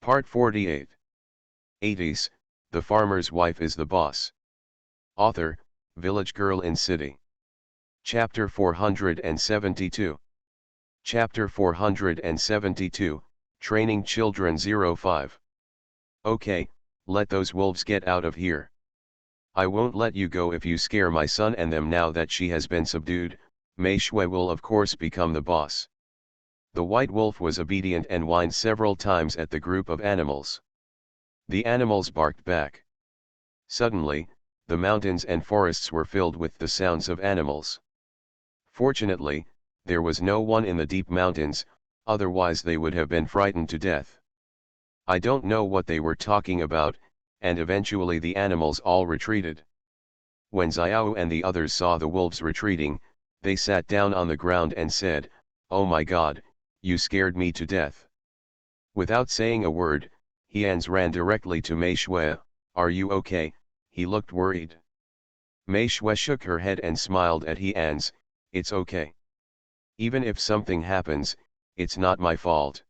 Part 48. 80s, The Farmer's Wife is the Boss. Author, Village Girl in City. Chapter 472. Chapter 472, Training Children 05. Okay, let those wolves get out of here. I won't let you go if you scare my son and them. Now that she has been subdued, Mei Shui will of course become the boss. The white wolf was obedient and whined several times at the group of animals. The animals barked back. Suddenly, the mountains and forests were filled with the sounds of animals. Fortunately, there was no one in the deep mountains, otherwise they would have been frightened to death. I don't know what they were talking about, and eventually the animals all retreated. When Xiao and the others saw the wolves retreating, they sat down on the ground and said, "Oh my God, you scared me to death." Without saying a word, Hians ran directly to Mei Shui. "Are you okay?" He looked worried. Mei Shui shook her head and smiled at Hians. "It's okay. Even if something happens, it's not my fault."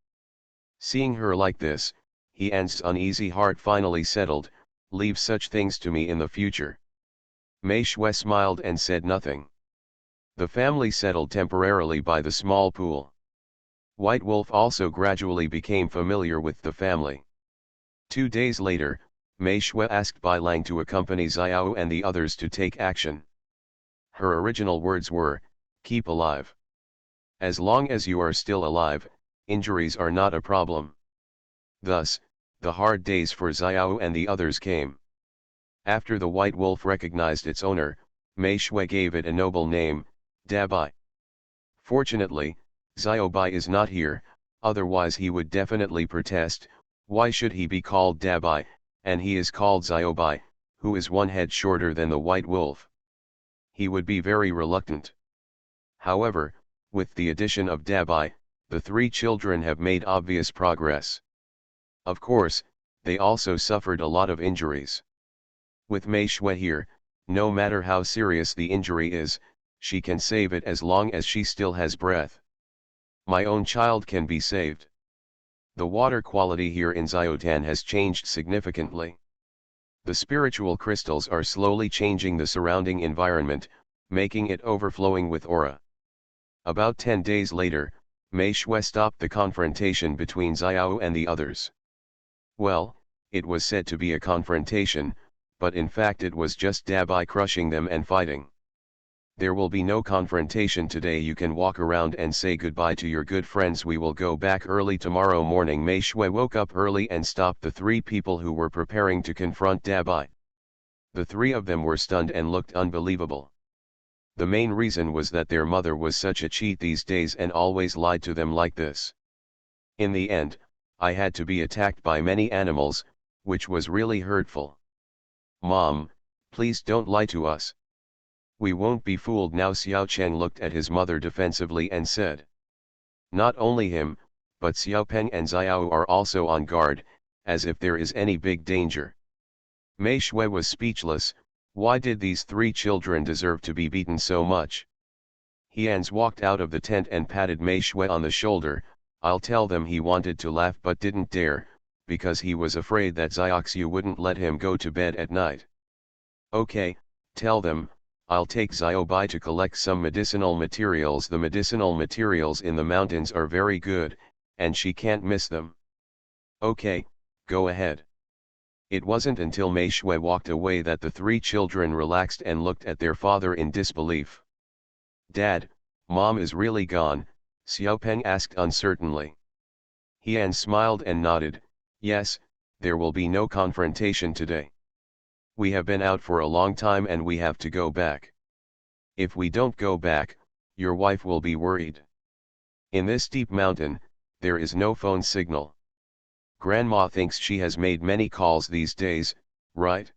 Seeing her like this, Hian's uneasy heart finally settled. "Leave such things to me in the future." Mei Shui smiled and said nothing. The family settled temporarily by the small pool. White Wolf also gradually became familiar with the family. 2 days later, Mei Shui asked Bai Lang to accompany Xiao and the others to take action. Her original words were, "Keep alive. As long as you are still alive, injuries are not a problem." Thus, the hard days for Xiao and the others came. After the white wolf recognized its owner, Mei Shui gave it a noble name, Dabai. Fortunately, Xiao Bai is not here, otherwise he would definitely protest. Why should he be called Dabai, and he is called Xiao Bai, who is 1 head shorter than the white wolf? He would be very reluctant. However, with the addition of Dabai, the 3 children have made obvious progress. Of course, they also suffered a lot of injuries. With Mei Shui here, no matter how serious the injury is, she can save it as long as she still has breath. My own child can be saved. The water quality here in Xiaotan has changed significantly. The spiritual crystals are slowly changing the surrounding environment, making it overflowing with aura. About 10 days later, Mei Shui stopped the confrontation between Xiao and the others. Well, it was said to be a confrontation, but in fact it was just Dabai crushing them and fighting. "There will be no confrontation today. You can walk around and say goodbye to your good friends. We will go back early tomorrow morning." Mei Shui woke up early and stopped the 3 people who were preparing to confront Dabai. The 3 of them were stunned and looked unbelievable. The main reason was that their mother was such a cheat these days and always lied to them like this. In the end, I had to be attacked by many animals, which was really hurtful. "Mom, please don't lie to us. We won't be fooled now." Xiao Cheng looked at his mother defensively and said. Not only him, but Xiao Peng and Xiao are also on guard, as if there is any big danger. Mei Shui was speechless. Why did these 3 children deserve to be beaten so much? Hians walked out of the tent and patted Mei Shui on the shoulder. "I'll tell them." He wanted to laugh but didn't dare, because he was afraid that Xiaoxiu wouldn't let him go to bed at night. "Okay, tell them, I'll take Xiao Bai to collect some medicinal materials. The medicinal materials in the mountains are very good, and she can't miss them." "Okay, go ahead." It wasn't until Mei Shui walked away that the 3 children relaxed and looked at their father in disbelief. "Dad, Mom is really gone?" Xiao Peng asked uncertainly. Hian smiled and nodded. "Yes, there will be no confrontation today. We have been out for a long time and we have to go back. If we don't go back, your wife will be worried. In this deep mountain, there is no phone signal. Grandma thinks she has made many calls these days, right?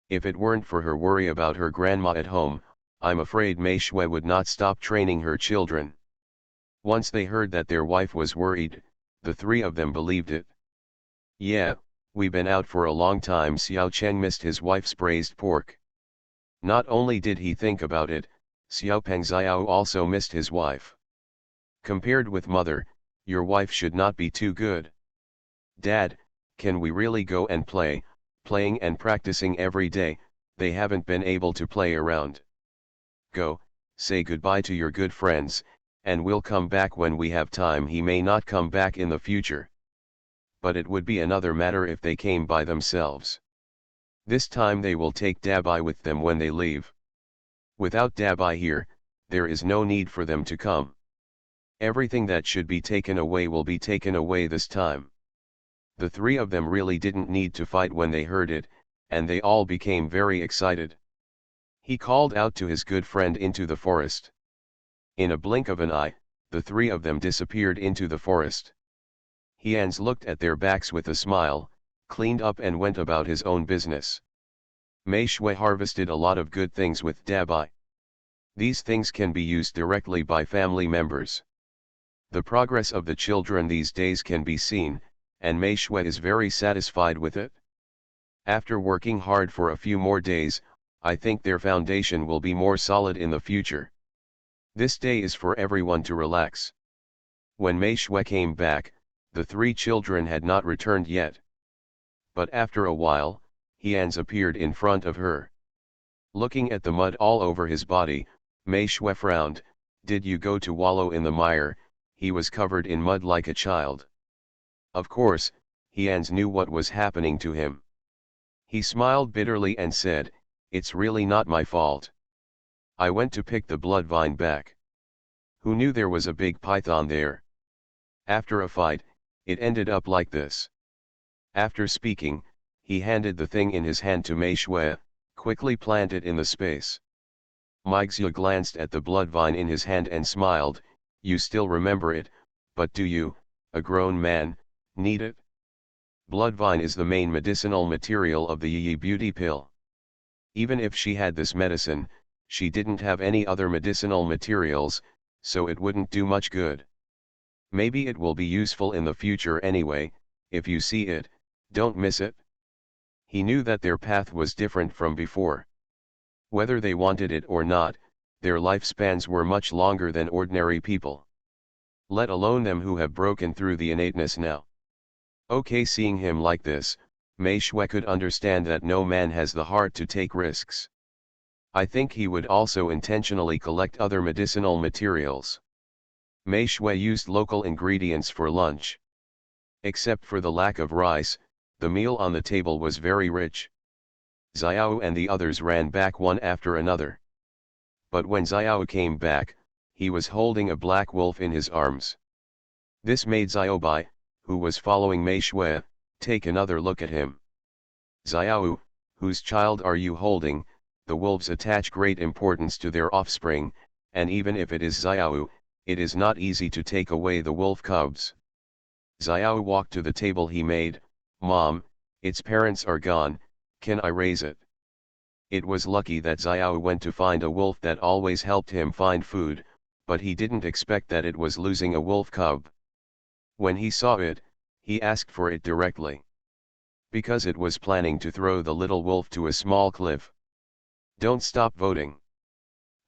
If it weren't for her worry about her grandma at home, I'm afraid Mei Shui would not stop training her children." Once they heard that their wife was worried, the 3 of them believed it. "Yeah, we've been out for a long time." Xiao Cheng missed his wife's braised pork. Not only did he think about it, Xiao Peng Xiao also missed his wife. Compared with mother, your wife should not be too good. Dad, can we really go and play? Playing and practicing every day, they haven't been able to play around. Go, say goodbye to your good friends, and we'll come back when we have time. He may not come back in the future. But it would be another matter if they came by themselves. This time they will take Dabai with them when they leave. Without Dabai here, there is no need for them to come. Everything that should be taken away will be taken away this time. The three of them really didn't need to fight when they heard it, and they all became very excited. He called out to his good friend into the forest. In a blink of an eye, the three of them disappeared into the forest. Hians looked at their backs with a smile, cleaned up and went about his own business. Mei Shui harvested a lot of good things with Dabai. These things can be used directly by family members. The progress of the children these days can be seen, and Mei Shui is very satisfied with it. After working hard for a few more days, I think their foundation will be more solid in the future. This day is for everyone to relax. When Mei Shui came back, the three children had not returned yet. But after a while, Hians appeared in front of her. Looking at the mud all over his body, Mei Shui frowned. Did you go to wallow in the mire? He was covered in mud like a child. Of course, Hians knew what was happening to him. He smiled bitterly and said, "It's really not my fault. I went to pick the blood vine back. Who knew there was a big python there? After a fight, it ended up like this." After speaking, he handed the thing in his hand to Mei Shui, quickly planted in the space. Meixia glanced at the blood vine in his hand and smiled. "You still remember it, but do you, a grown man, need it?" Blood vine is the main medicinal material of the Yi beauty pill. Even if she had this medicine, she didn't have any other medicinal materials, so it wouldn't do much good. Maybe it will be useful in the future anyway. If you see it, don't miss it. He knew that their path was different from before. Whether they wanted it or not, their lifespans were much longer than ordinary people. Let alone them who have broken through the innateness now. Okay, seeing him like this, Mei Shui could understand that no man has the heart to take risks. I think he would also intentionally collect other medicinal materials. Mei Shui used local ingredients for lunch. Except for the lack of rice, the meal on the table was very rich. Xiao and the others ran back one after another. But when Xiao came back, he was holding a black wolf in his arms. This made Xiaobai, who was following Mei Shui, take another look at him. "Xiao, whose child are you holding?" The wolves attach great importance to their offspring, and even if it is Xiao, it is not easy to take away the wolf cubs. Xiao walked to the table he made. "Mom, its parents are gone, can I raise it?" It was lucky that Xiao went to find a wolf that always helped him find food, but he didn't expect that it was losing a wolf cub. When he saw it, he asked for it directly. Because it was planning to throw the little wolf to a small cliff. Don't stop voting.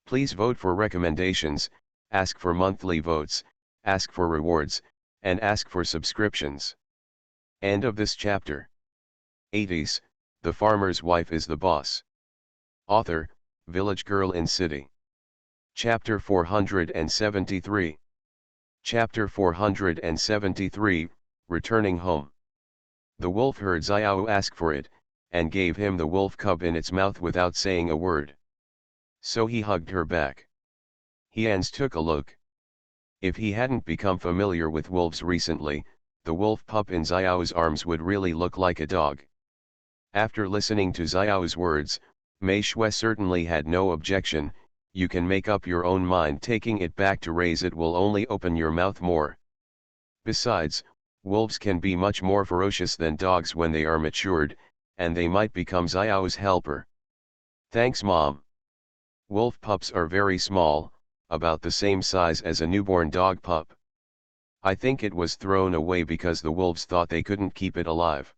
Please vote for recommendations, ask for monthly votes, ask for rewards, and ask for subscriptions. End of this chapter. 80s, The Farmer's Wife is the Boss. Author, Village Girl in City. Chapter 473. Chapter 473, Returning Home. The wolf heard Xiao ask for it, and gave him the wolf cub in its mouth without saying a word. So he hugged her back. Hians took a look. If he hadn't become familiar with wolves recently, the wolf pup in Xiao's arms would really look like a dog. After listening to Xiao's words, Mei Shui certainly had no objection. You can make up your own mind. Taking it back to raise it will only open your mouth more. Besides, wolves can be much more ferocious than dogs when they are matured, and they might become Xiao's helper. Thanks, Mom. Wolf pups are very small, about the same size as a newborn dog pup. I think it was thrown away because the wolves thought they couldn't keep it alive.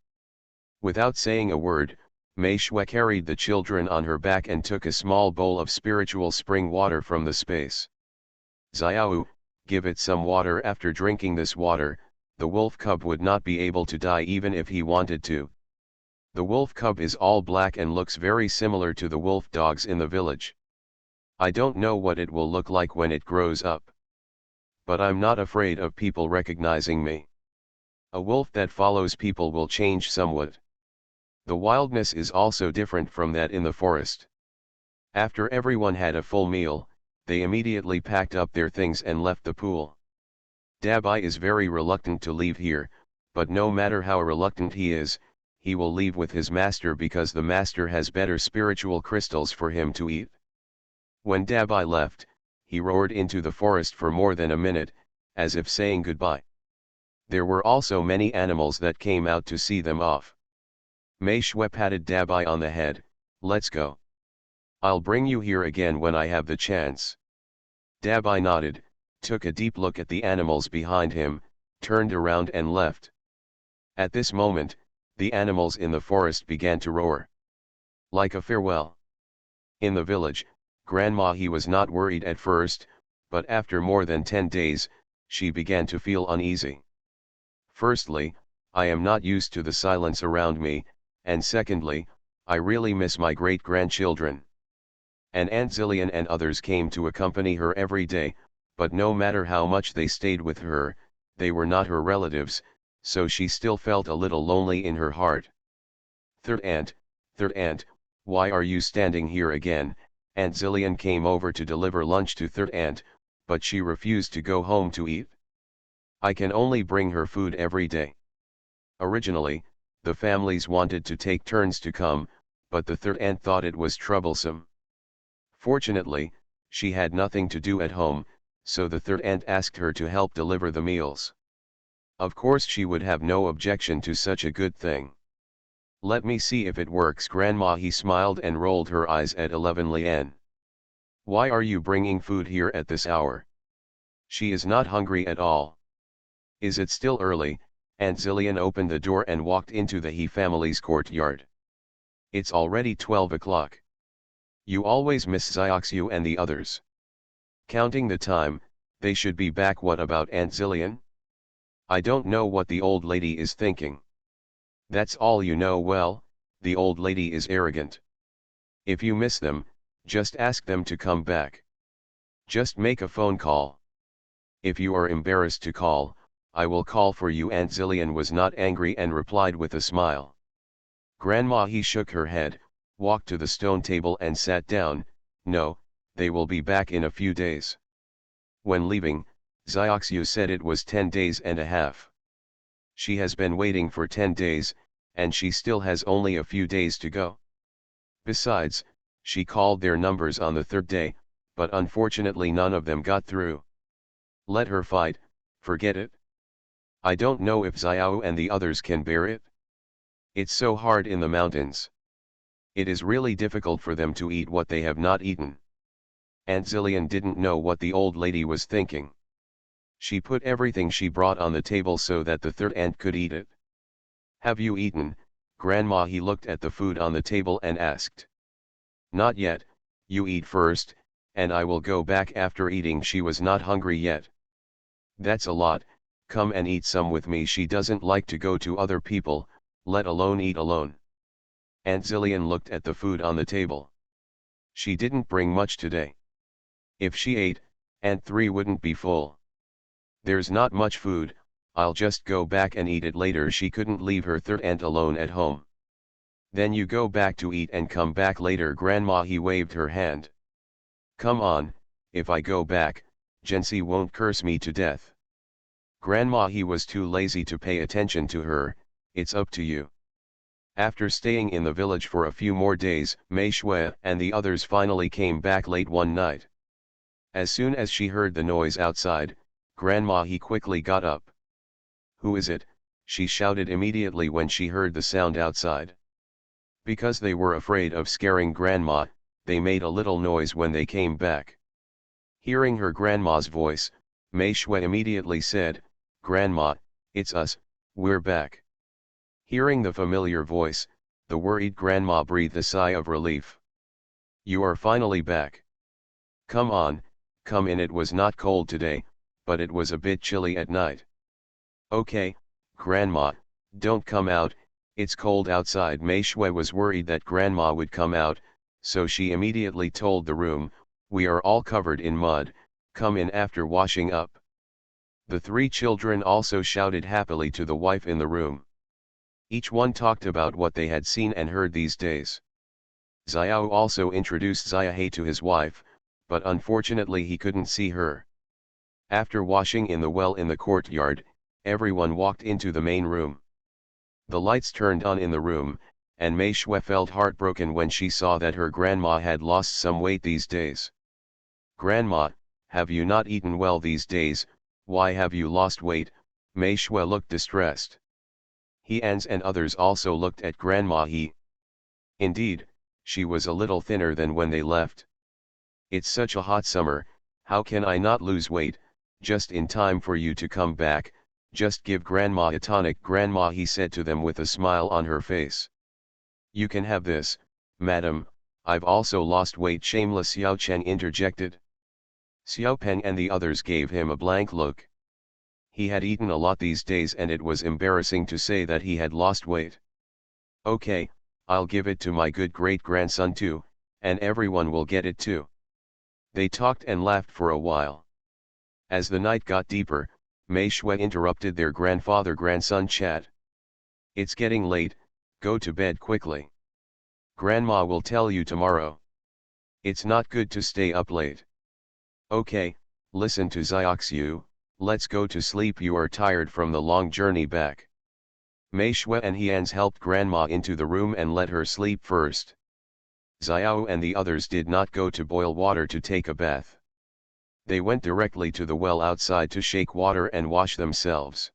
Without saying a word, Mei Shui carried the children on her back and took a small bowl of spiritual spring water from the space. "Xiao, give it some water." After drinking this water, the wolf cub would not be able to die even if he wanted to. The wolf cub is all black and looks very similar to the wolf dogs in the village. I don't know what it will look like when it grows up. But I'm not afraid of people recognizing me. A wolf that follows people will change somewhat. The wildness is also different from that in the forest. After everyone had a full meal, they immediately packed up their things and left the pool. Dabai is very reluctant to leave here, but no matter how reluctant he is, he will leave with his master because the master has better spiritual crystals for him to eat. When Dabai left, he roared into the forest for more than a minute, as if saying goodbye. There were also many animals that came out to see them off. Mei Shui patted Dabai on the head. "Let's go. I'll bring you here again when I have the chance." Dabai nodded, took a deep look at the animals behind him, turned around and left. At this moment, the animals in the forest began to roar. Like a farewell. In the village, Grandma he was not worried at first, but after more than 10 days, she began to feel uneasy. Firstly, I am not used to the silence around me, and secondly, I really miss my great-grandchildren. And Aunt Zillion and others came to accompany her every day, but no matter how much they stayed with her, they were not her relatives, so she still felt a little lonely in her heart. Third aunt, why are you standing here again?" Aunt Zillion came over to deliver lunch to third aunt, but she refused to go home to eat. I can only bring her food every day. Originally, the families wanted to take turns to come, but the third aunt thought it was troublesome. Fortunately, she had nothing to do at home, so the third aunt asked her to help deliver the meals. Of course she would have no objection to such a good thing. "Let me see if it works." Grandma he smiled and rolled her eyes at 11 Lian. "Why are you bringing food here at this hour? She is not hungry at all." "Is it still early?" Aunt Zillion opened the door and walked into the He family's courtyard. "It's already 12 o'clock. You always miss Xiaoxiu and the others. Counting the time, they should be back." "What about Aunt Zillion?" "I don't know what the old lady is thinking." "That's all you know." "Well, the old lady is arrogant. If you miss them, just ask them to come back. Just make a phone call. If you are embarrassed to call, I will call for you." Aunt Zillion was not angry and replied with a smile. Grandma he shook her head, walked to the stone table and sat down. "No, they will be back in a few days." When leaving, Xiaoxiu said it was 10 days and a half. She has been waiting for 10 days, and she still has only a few days to go. Besides, she called their numbers on the third day, but unfortunately none of them got through. Let her fight, forget it. I don't know if Xiao and the others can bear it. It's so hard in the mountains. It is really difficult for them to eat what they have not eaten. Aunt Zillion didn't know what the old lady was thinking. She put everything she brought on the table so that the third aunt could eat it. "Have you eaten, Grandma?" He looked at the food on the table and asked. "Not yet, you eat first, and I will go back after eating." She was not hungry yet. "That's a lot, come and eat some with me." She doesn't like to go to other people, let alone eat alone. Aunt Zillion looked at the food on the table. She didn't bring much today. If she ate, Aunt 3 wouldn't be full. "There's not much food, I'll just go back and eat it later." She couldn't leave her third aunt alone at home. "Then you go back to eat and come back later." Grandma he waved her hand. "Come on, if I go back, Jensi won't curse me to death." Grandma he was too lazy to pay attention to her. "It's up to you." After staying in the village for a few more days, Mei Shui and the others finally came back late one night. As soon as she heard the noise outside, Grandma he quickly got up. "Who is it?" she shouted immediately when she heard the sound outside. Because they were afraid of scaring Grandma, they made a little noise when they came back. Hearing her grandma's voice, Mei Shui immediately said, "Grandma, it's us, we're back." Hearing the familiar voice, the worried grandma breathed a sigh of relief. "You are finally back. Come on, come in." It was not cold today, but it was a bit chilly at night. Okay, Grandma, don't come out, it's cold outside. Mei Shui was worried that Grandma would come out, so she immediately told the room, we are all covered in mud, come in after washing up. The three children also shouted happily to the wife in the room. Each one talked about what they had seen and heard these days. Xiao also introduced Xiahe to his wife, but unfortunately he couldn't see her. After washing in the well in the courtyard, everyone walked into the main room. The lights turned on in the room, and Mei Shui felt heartbroken when she saw that her grandma had lost some weight these days. Grandma, have you not eaten well these days? Why have you lost weight? Mei Shui looked distressed. He and others also looked at Grandma He. Indeed, she was a little thinner than when they left. It's such a hot summer, how can I not lose weight? Just in time for you to come back, just give Grandma a tonic. Grandma He said to them with a smile on her face. You can have this, madam, I've also lost weight. Shameless Xiao Cheng interjected. Xiao Peng and the others gave him a blank look. He had eaten a lot these days and it was embarrassing to say that he had lost weight. Okay, I'll give it to my good great-grandson too, and everyone will get it too. They talked and laughed for a while. As the night got deeper, Mei Shui interrupted their grandfather-grandson chat. It's getting late, go to bed quickly. Grandma will tell you tomorrow. It's not good to stay up late. Okay, listen to Xiaoxiu, let's go to sleep, you are tired from the long journey back. Mei Shui and Hians helped Grandma into the room and let her sleep first. Xiao and the others did not go to boil water to take a bath. They went directly to the well outside to shake water and wash themselves.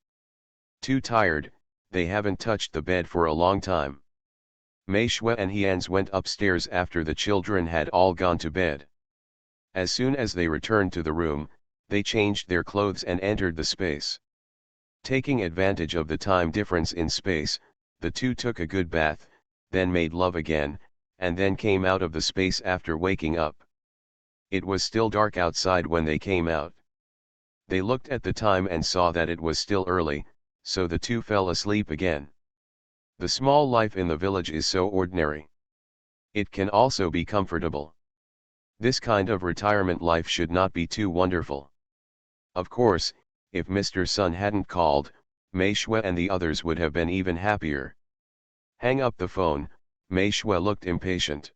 Too tired, they haven't touched the bed for a long time. Mei Shui and Hians went upstairs after the children had all gone to bed. As soon as they returned to the room, they changed their clothes and entered the space. Taking advantage of the time difference in space, the two took a good bath, then made love again, and then came out of the space after waking up. It was still dark outside when they came out. They looked at the time and saw that it was still early, so the two fell asleep again. The small life in the village is so ordinary. It can also be comfortable. This kind of retirement life should not be too wonderful. Of course, if Mr. Sun hadn't called, Mei Shui and the others would have been even happier. Hang up the phone, Mei Shui looked impatient.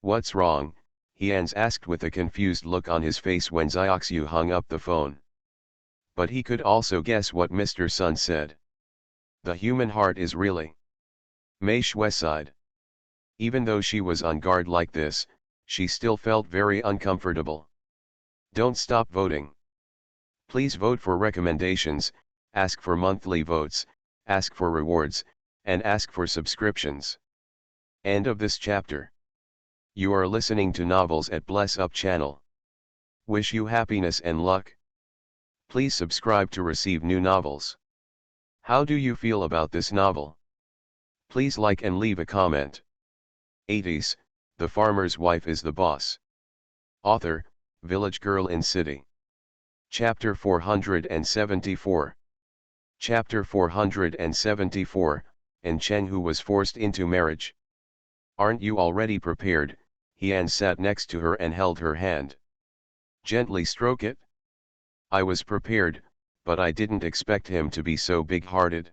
What's wrong? Hians asked with a confused look on his face when Xiaoxiu hung up the phone. But he could also guess what Mr. Sun said. The human heart is really. Mei Shui sighed. Even though she was on guard like this, she still felt very uncomfortable. Don't stop voting. Please vote for recommendations, ask for monthly votes, ask for rewards, and ask for subscriptions. End of this chapter. You are listening to novels at Bless Up channel. Wish you happiness and luck. Please subscribe to receive new novels. How do you feel about this novel? Please like and leave a comment. 80s, The Farmer's Wife is the Boss. Author, Village Girl in City. Chapter 474. Chapter 474, and Cheng who was forced into marriage. Aren't you already prepared? Hian sat next to her and held her hand. Gently stroke it. I was prepared, but I didn't expect him to be so big-hearted.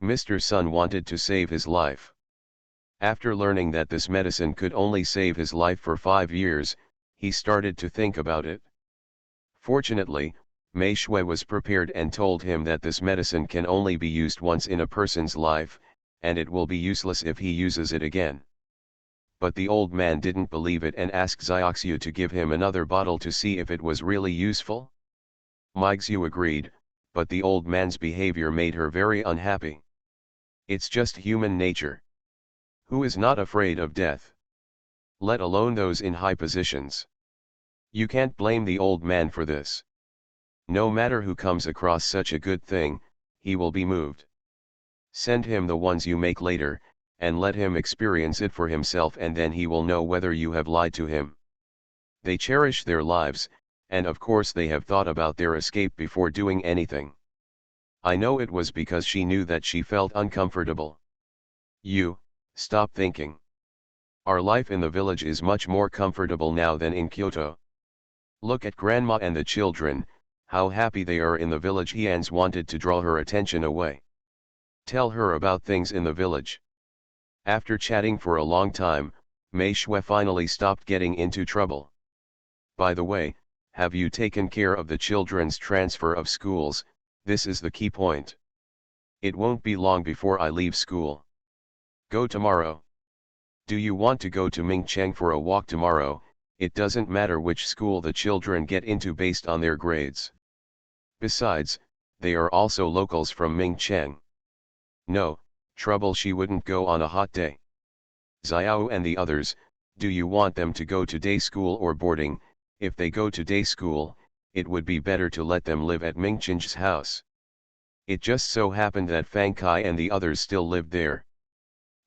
Mr. Sun wanted to save his life. After learning that this medicine could only save his life for 5 years, he started to think about it. Fortunately, Mei Shui was prepared and told him that this medicine can only be used once in a person's life, and it will be useless if he uses it again. But the old man didn't believe it and asked Xiaoxiu to give him another bottle to see if it was really useful. Meixiu agreed, but the old man's behavior made her very unhappy. It's just human nature. Who is not afraid of death? Let alone those in high positions. You can't blame the old man for this. No matter who comes across such a good thing, he will be moved. Send him the ones you make later, and let him experience it for himself, and then he will know whether you have lied to him. They cherish their lives, and of course they have thought about their escape before doing anything. I know it was because she knew that she felt uncomfortable. Stop thinking. Our life in the village is much more comfortable now than in Kyoto. Look at grandma and the children, how happy they are in the village. Hyans wanted to draw her attention away. Tell her about things in the village. After chatting for a long time, Mei Shui finally stopped getting into trouble. By the way, have you taken care of the children's transfer of schools? This is the key point. It won't be long before I leave school. Go tomorrow. Do you want to go to Mingcheng for a walk tomorrow? It doesn't matter which school the children get into based on their grades. Besides, they are also locals from Mingcheng. No, trouble, she wouldn't go on a hot day. Xiao and the others, do you want them to go to day school or boarding? If they go to day school, it would be better to let them live at Mingcheng's house. It just so happened that Fang Kai and the others still lived there.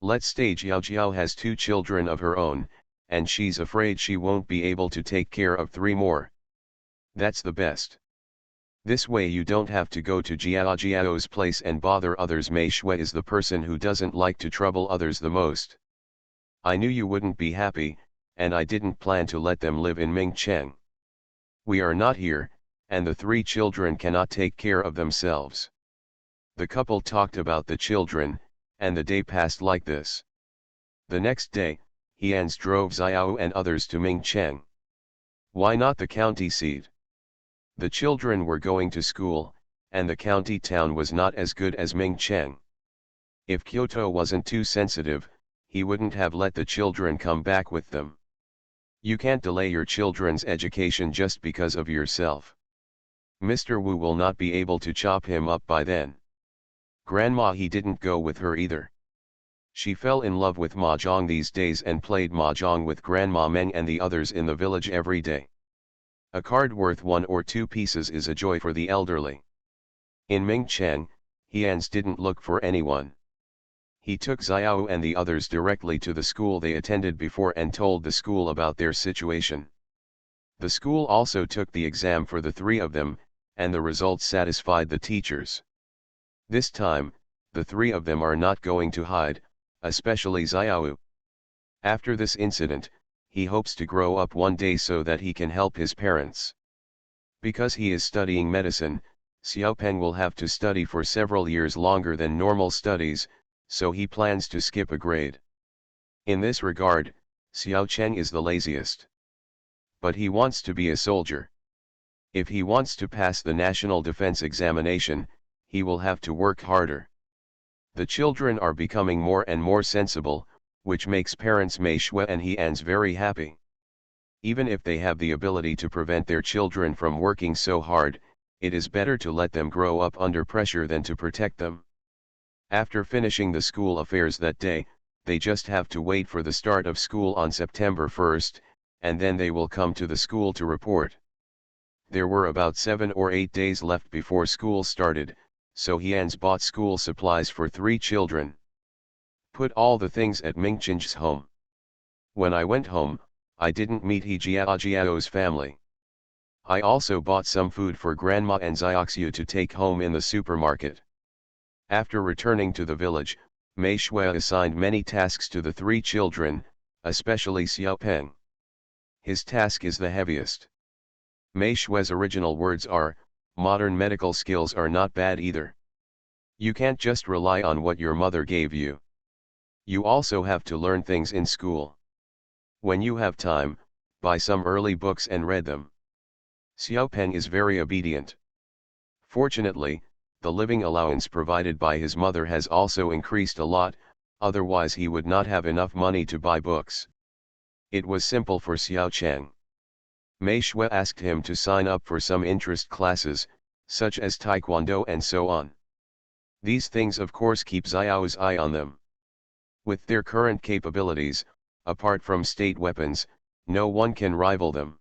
Let's say Jiao Jiao has 2 children of her own, and she's afraid she won't be able to take care of 3 more. That's the best. This way you don't have to go to Jiao Jiao's place and bother others. Mei Shui is the person who doesn't like to trouble others the most. I knew you wouldn't be happy, and I didn't plan to let them live in Mingcheng. We are not here, and the 3 children cannot take care of themselves. The couple talked about the children, and the day passed like this. The next day, Hyans drove Xiao and others to Mingcheng. Why not the county seat? The children were going to school, and the county town was not as good as Mingcheng. If Kyoto wasn't too sensitive, he wouldn't have let the children come back with them. You can't delay your children's education just because of yourself. Mr. Wu will not be able to chop him up by then. Grandma, he didn't go with her either. She fell in love with mahjong these days and played mahjong with Grandma Meng and the others in the village every day. A card worth 1 or 2 pieces is a joy for the elderly. In Mingcheng, Hyans didn't look for anyone. He took Xiao and the others directly to the school they attended before and told the school about their situation. The school also took the exam for the 3 of them, and the results satisfied the teachers. This time, the 3 of them are not going to hide, especially Xiao. After this incident, he hopes to grow up one day so that he can help his parents. Because he is studying medicine, Xiaopeng will have to study for several years longer than normal studies, so he plans to skip a grade. In this regard, Xiaocheng is the laziest. But he wants to be a soldier. If he wants to pass the national defense examination, he will have to work harder. The children are becoming more and more sensible, which makes parents Mei Shui and Hyans very happy. Even if they have the ability to prevent their children from working so hard, it is better to let them grow up under pressure than to protect them. After finishing the school affairs that day, they just have to wait for the start of school on September 1st, and then they will come to the school to report. There were about 7 or 8 days left before school started, so Hyans bought school supplies for 3 children. Put all the things at Mingcheng's home. When I went home, I didn't meet Jiao's family. I also bought some food for Grandma and Xiaoxiu to take home in the supermarket. After returning to the village, Mei Shui assigned many tasks to the 3 children, especially Xiaopeng. His task is the heaviest. Mei Shui's original words are, "Modern medical skills are not bad either. You can't just rely on what your mother gave you. You also have to learn things in school. When you have time, buy some early books and read them." Xiaopeng is very obedient. Fortunately, the living allowance provided by his mother has also increased a lot, otherwise he would not have enough money to buy books. It was simple for Xiaocheng. Mei Shui asked him to sign up for some interest classes, such as taekwondo and so on. These things of course keep Xiao's eye on them. With their current capabilities, apart from state weapons, no one can rival them.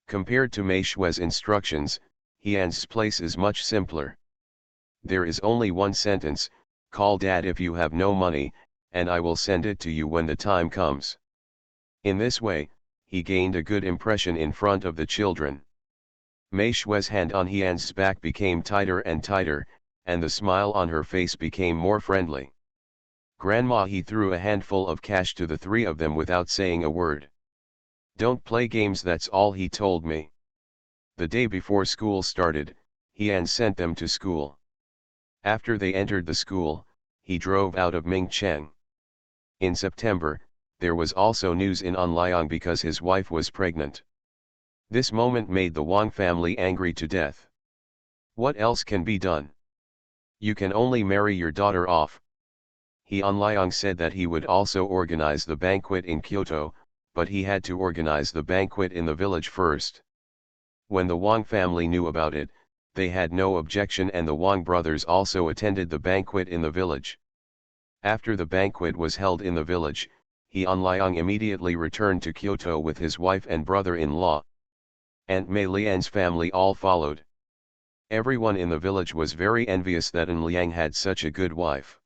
Compared to Mei Shui's instructions, Hyans' place is much simpler. There is only one sentence, "Call Dad if you have no money, and I will send it to you when the time comes." In this way, he gained a good impression in front of the children. Mei Shui's hand on Hyans' back became tighter and tighter, and the smile on her face became more friendly. Grandma, he threw a handful of cash to the three of them without saying a word. Don't play games, that's all he told me. The day before school started, Heian sent them to school. After they entered the school, he drove out of Mingcheng. In September, there was also news in Anliang because his wife was pregnant. This moment made the Wang family angry to death. What else can be done? You can only marry your daughter off. Anliang said that he would also organize the banquet in Kyoto, but he had to organize the banquet in the village first. When the Wang family knew about it, they had no objection, and the Wang brothers also attended the banquet in the village. After the banquet was held in the village, Anliang immediately returned to Kyoto with his wife and brother-in-law. Aunt Mei Lian's family all followed. Everyone in the village was very envious that An Liang had such a good wife.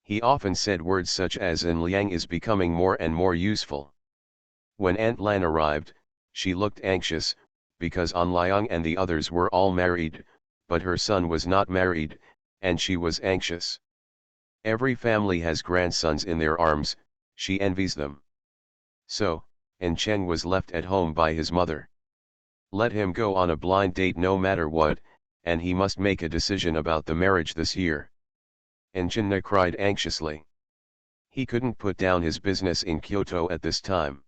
He often said words such as An Liang is becoming more and more useful. When Aunt Lan arrived, she looked anxious, because An Liang and the others were all married, but her son was not married, and she was anxious. Every family has grandsons in their arms, she envies them. So, An Cheng was left at home by his mother. Let him go on a blind date no matter what, and he must make a decision about the marriage this year. An Chenna cried anxiously. He couldn't put down his business in Kyoto at this time.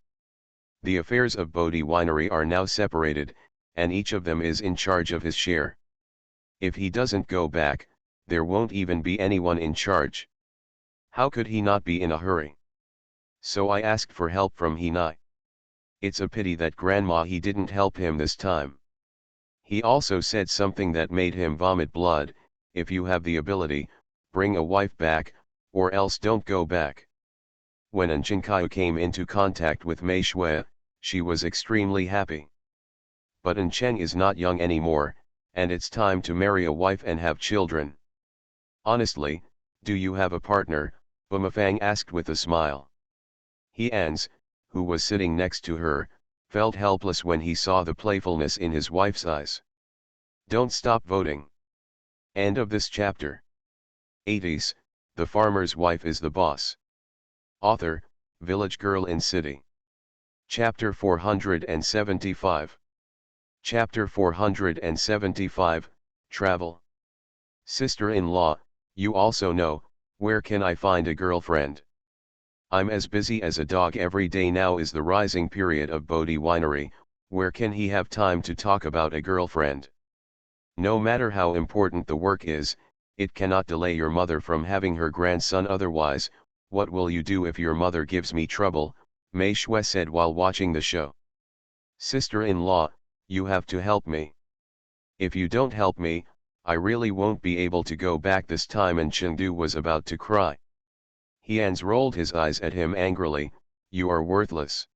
The affairs of Bodhi Winery are now separated, and each of them is in charge of his share. If he doesn't go back, there won't even be anyone in charge. How could he not be in a hurry? So I asked for help from Hinai. It's a pity that Grandma he didn't help him this time. He also said something that made him vomit blood: if you have the ability, bring a wife back, or else don't go back. When An Chenkai came into contact with Mei Shui, she was extremely happy. But An Cheng is not young anymore, and it's time to marry a wife and have children. Honestly, do you have a partner? Umafang asked with a smile. Heians, who was sitting next to her, felt helpless when he saw the playfulness in his wife's eyes. Don't stop voting. End of this chapter. 80s, The Farmer's Wife is the Boss. Author, Village Girl in City. Chapter 475. Chapter 475, Travel. Sister-in-law, you also know, where can I find a girlfriend? I'm as busy as a dog every day. Now is the rising period of Bodhi Winery, where can he have time to talk about a girlfriend? No matter how important the work is, it cannot delay your mother from having her grandson. Otherwise, what will you do if your mother gives me trouble? Mei Shui said while watching the show. Sister-in-law, you have to help me. If you don't help me, I really won't be able to go back this time. And Chengdu was about to cry. Heians rolled his eyes at him angrily. You are worthless.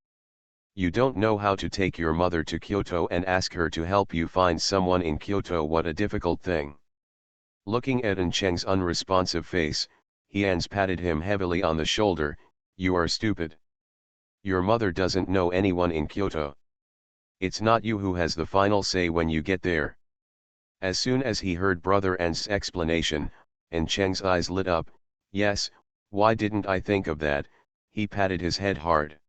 You don't know how to take your mother to Kyoto and ask her to help you find someone in Kyoto. What a difficult thing. Looking at An Cheng's unresponsive face, Heians patted him heavily on the shoulder. You are stupid. Your mother doesn't know anyone in Kyoto. It's not you who has the final say when you get there. As soon as he heard Brother An's explanation, An Cheng's eyes lit up. Yes, why didn't I think of that? He patted his head hard.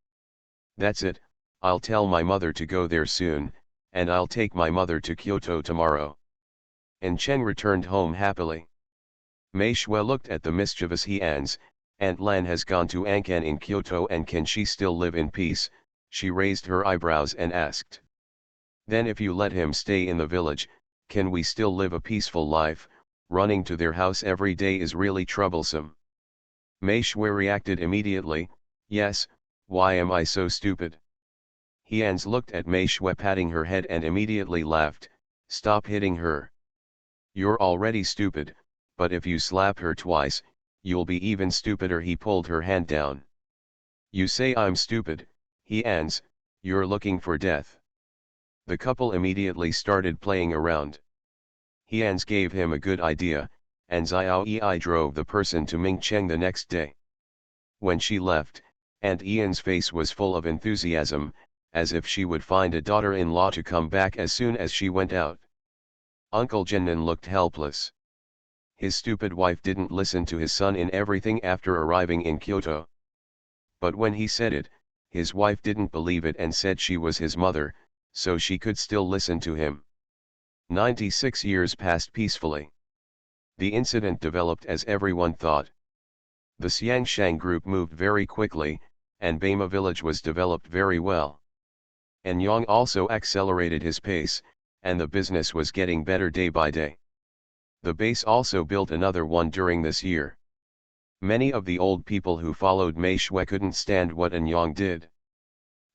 That's it, I'll tell my mother to go there soon, and I'll take my mother to Kyoto tomorrow. An Cheng returned home happily. Mei Shui looked at the mischievous Heians. Aunt Lan has gone to Ankan in Kyoto, and can she still live in peace? She raised her eyebrows and asked. Then if you let him stay in the village, can we still live a peaceful life? Running to their house every day is really troublesome. Mei Shui reacted immediately. Yes, why am I so stupid? Heians looked at Mei Shui patting her head and immediately laughed. Stop hitting her. You're already stupid, but if you slap her twice, you'll be even stupider. He pulled her hand down. You say I'm stupid, Heians, you're looking for death. The couple immediately started playing around. Heians gave him a good idea, and Xiao Yi drove the person to Mingcheng the next day. When she left, Aunt Ian's face was full of enthusiasm, as if she would find a daughter-in-law to come back as soon as she went out. Uncle Jinnan looked helpless. his stupid wife didn't listen to his son in everything after arriving in Kyoto. But when he said it, his wife didn't believe it and said she was his mother, so she could still listen to him. 96 years passed peacefully. The incident developed as everyone thought. The Xiangshan group moved very quickly, and Bama village was developed very well. Anyang also accelerated his pace, and the business was getting better day by day. The base also built another one during this year. Many of the old people who followed Mei Shui couldn't stand what Anyang did.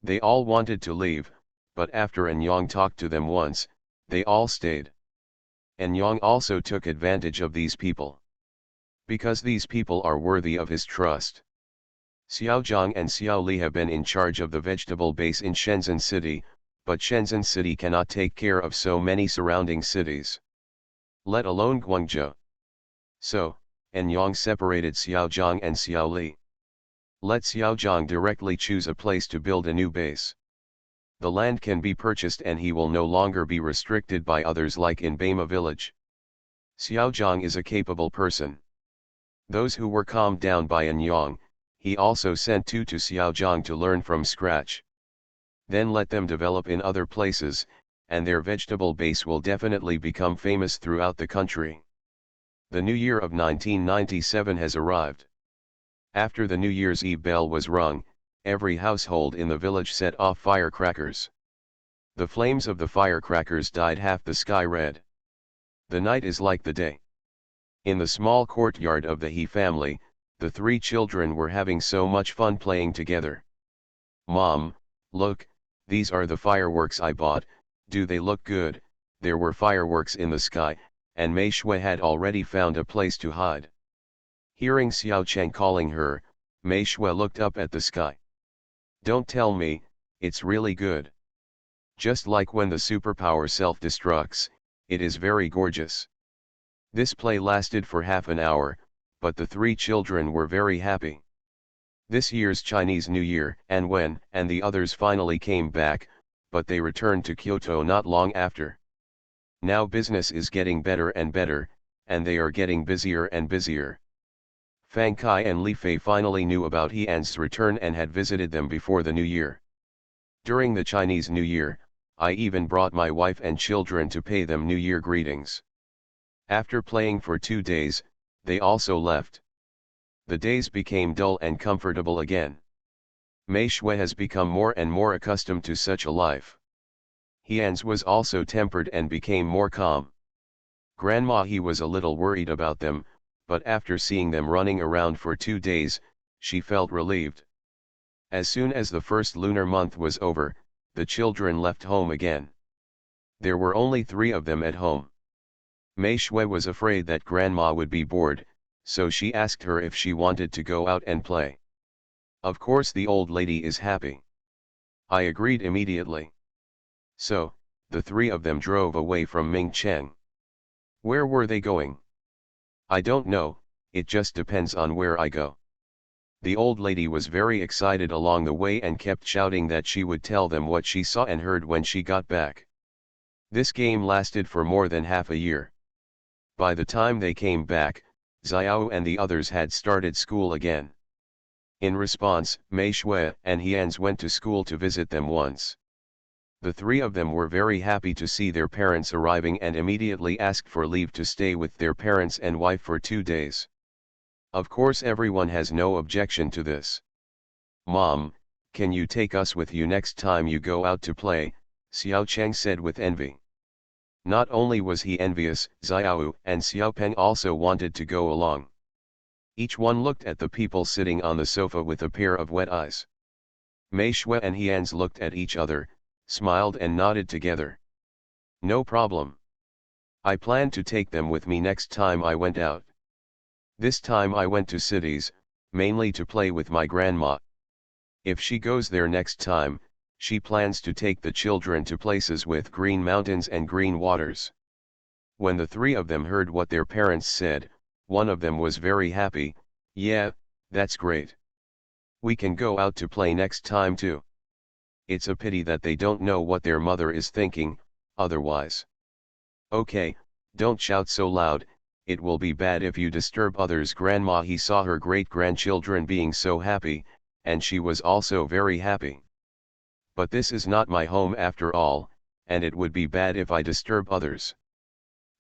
They all wanted to leave, but after Anyang talked to them once, they all stayed. Anyang also took advantage of these people. Because these people are worthy of his trust. Xiao Zhang and Xiao Li have been in charge of the vegetable base in Shenzhen City, but Shenzhen City cannot take care of so many surrounding cities, let alone Guangzhou. So, Anyang separated Xiao Zhang and Xiao Li. Let Xiao Zhang directly choose a place to build a new base. The land can be purchased and he will no longer be restricted by others like in Bama village. Xiao Zhang is a capable person. Those who were calmed down by Anyang, he also sent two to Xiao Zhang to learn from scratch. Then let them develop in other places, and their vegetable base will definitely become famous throughout the country. The new year of 1997 has arrived. After the New Year's Eve bell was rung, every household in the village set off firecrackers. The flames of the firecrackers dyed half the sky red. The night is like the day. In the small courtyard of the He family, the three children were having so much fun playing together. Mom, look, these are the fireworks I bought, do they look good? There were fireworks in the sky, and Mei Shui had already found a place to hide. Hearing Xiao Cheng calling her, Mei Shui looked up at the sky. Don't tell me, it's really good. Just like when the superpower self-destructs, it is very gorgeous. This play lasted for half an hour, but the three children were very happy. This year's Chinese New Year, and Wen and the others finally came back, but they returned to Kyoto not long after. Now business is getting better and better, and they are getting busier and busier. Fang Kai and Li Fei finally knew about Hian's return and had visited them before the New Year. During the Chinese New Year, I even brought my wife and children to pay them New Year greetings. After playing for 2 days, they also left. The days became dull and comfortable again. Mei Shui has become more and more accustomed to such a life. Hian's was also tempered and became more calm. Grandma he was a little worried about them, but after seeing them running around for 2 days, she felt relieved. As soon as the first lunar month was over, the children left home again. There were only 3 of them at home. Mei Shui was afraid that Grandma would be bored, so she asked her if she wanted to go out and play. Of course the old lady is happy. I agreed immediately. So, the 3 of them drove away from Mingcheng. Where were they going? I don't know, it just depends on where I go. The old lady was very excited along the way and kept shouting that she would tell them what she saw and heard when she got back. This game lasted for more than half a year. By the time they came back, Xiao and the others had started school again. In response, Mei Shui and Hian's went to school to visit them once. The 3 of them were very happy to see their parents arriving and immediately asked for leave to stay with their parents and wife for 2 days. Of course everyone has no objection to this. Mom, can you take us with you next time you go out to play? Xiao Cheng said with envy. Not only was he envious, Xiao and Xiao Peng also wanted to go along. Each one looked at the people sitting on the sofa with a pair of wet eyes. Mei Shui and Hian's looked at each other, smiled and nodded together. No problem. I plan to take them with me next time I went out. This time I went to cities, mainly to play with my grandma. If she goes there next time, she plans to take the children to places with green mountains and green waters. When the 3 of them heard what their parents said, one of them was very happy. Yeah, that's great. We can go out to play next time too. It's a pity that they don't know what their mother is thinking, otherwise. Okay, don't shout so loud, it will be bad if you disturb others. Grandma he saw her great-grandchildren being so happy, and she was also very happy. But this is not my home after all, and it would be bad if I disturb others.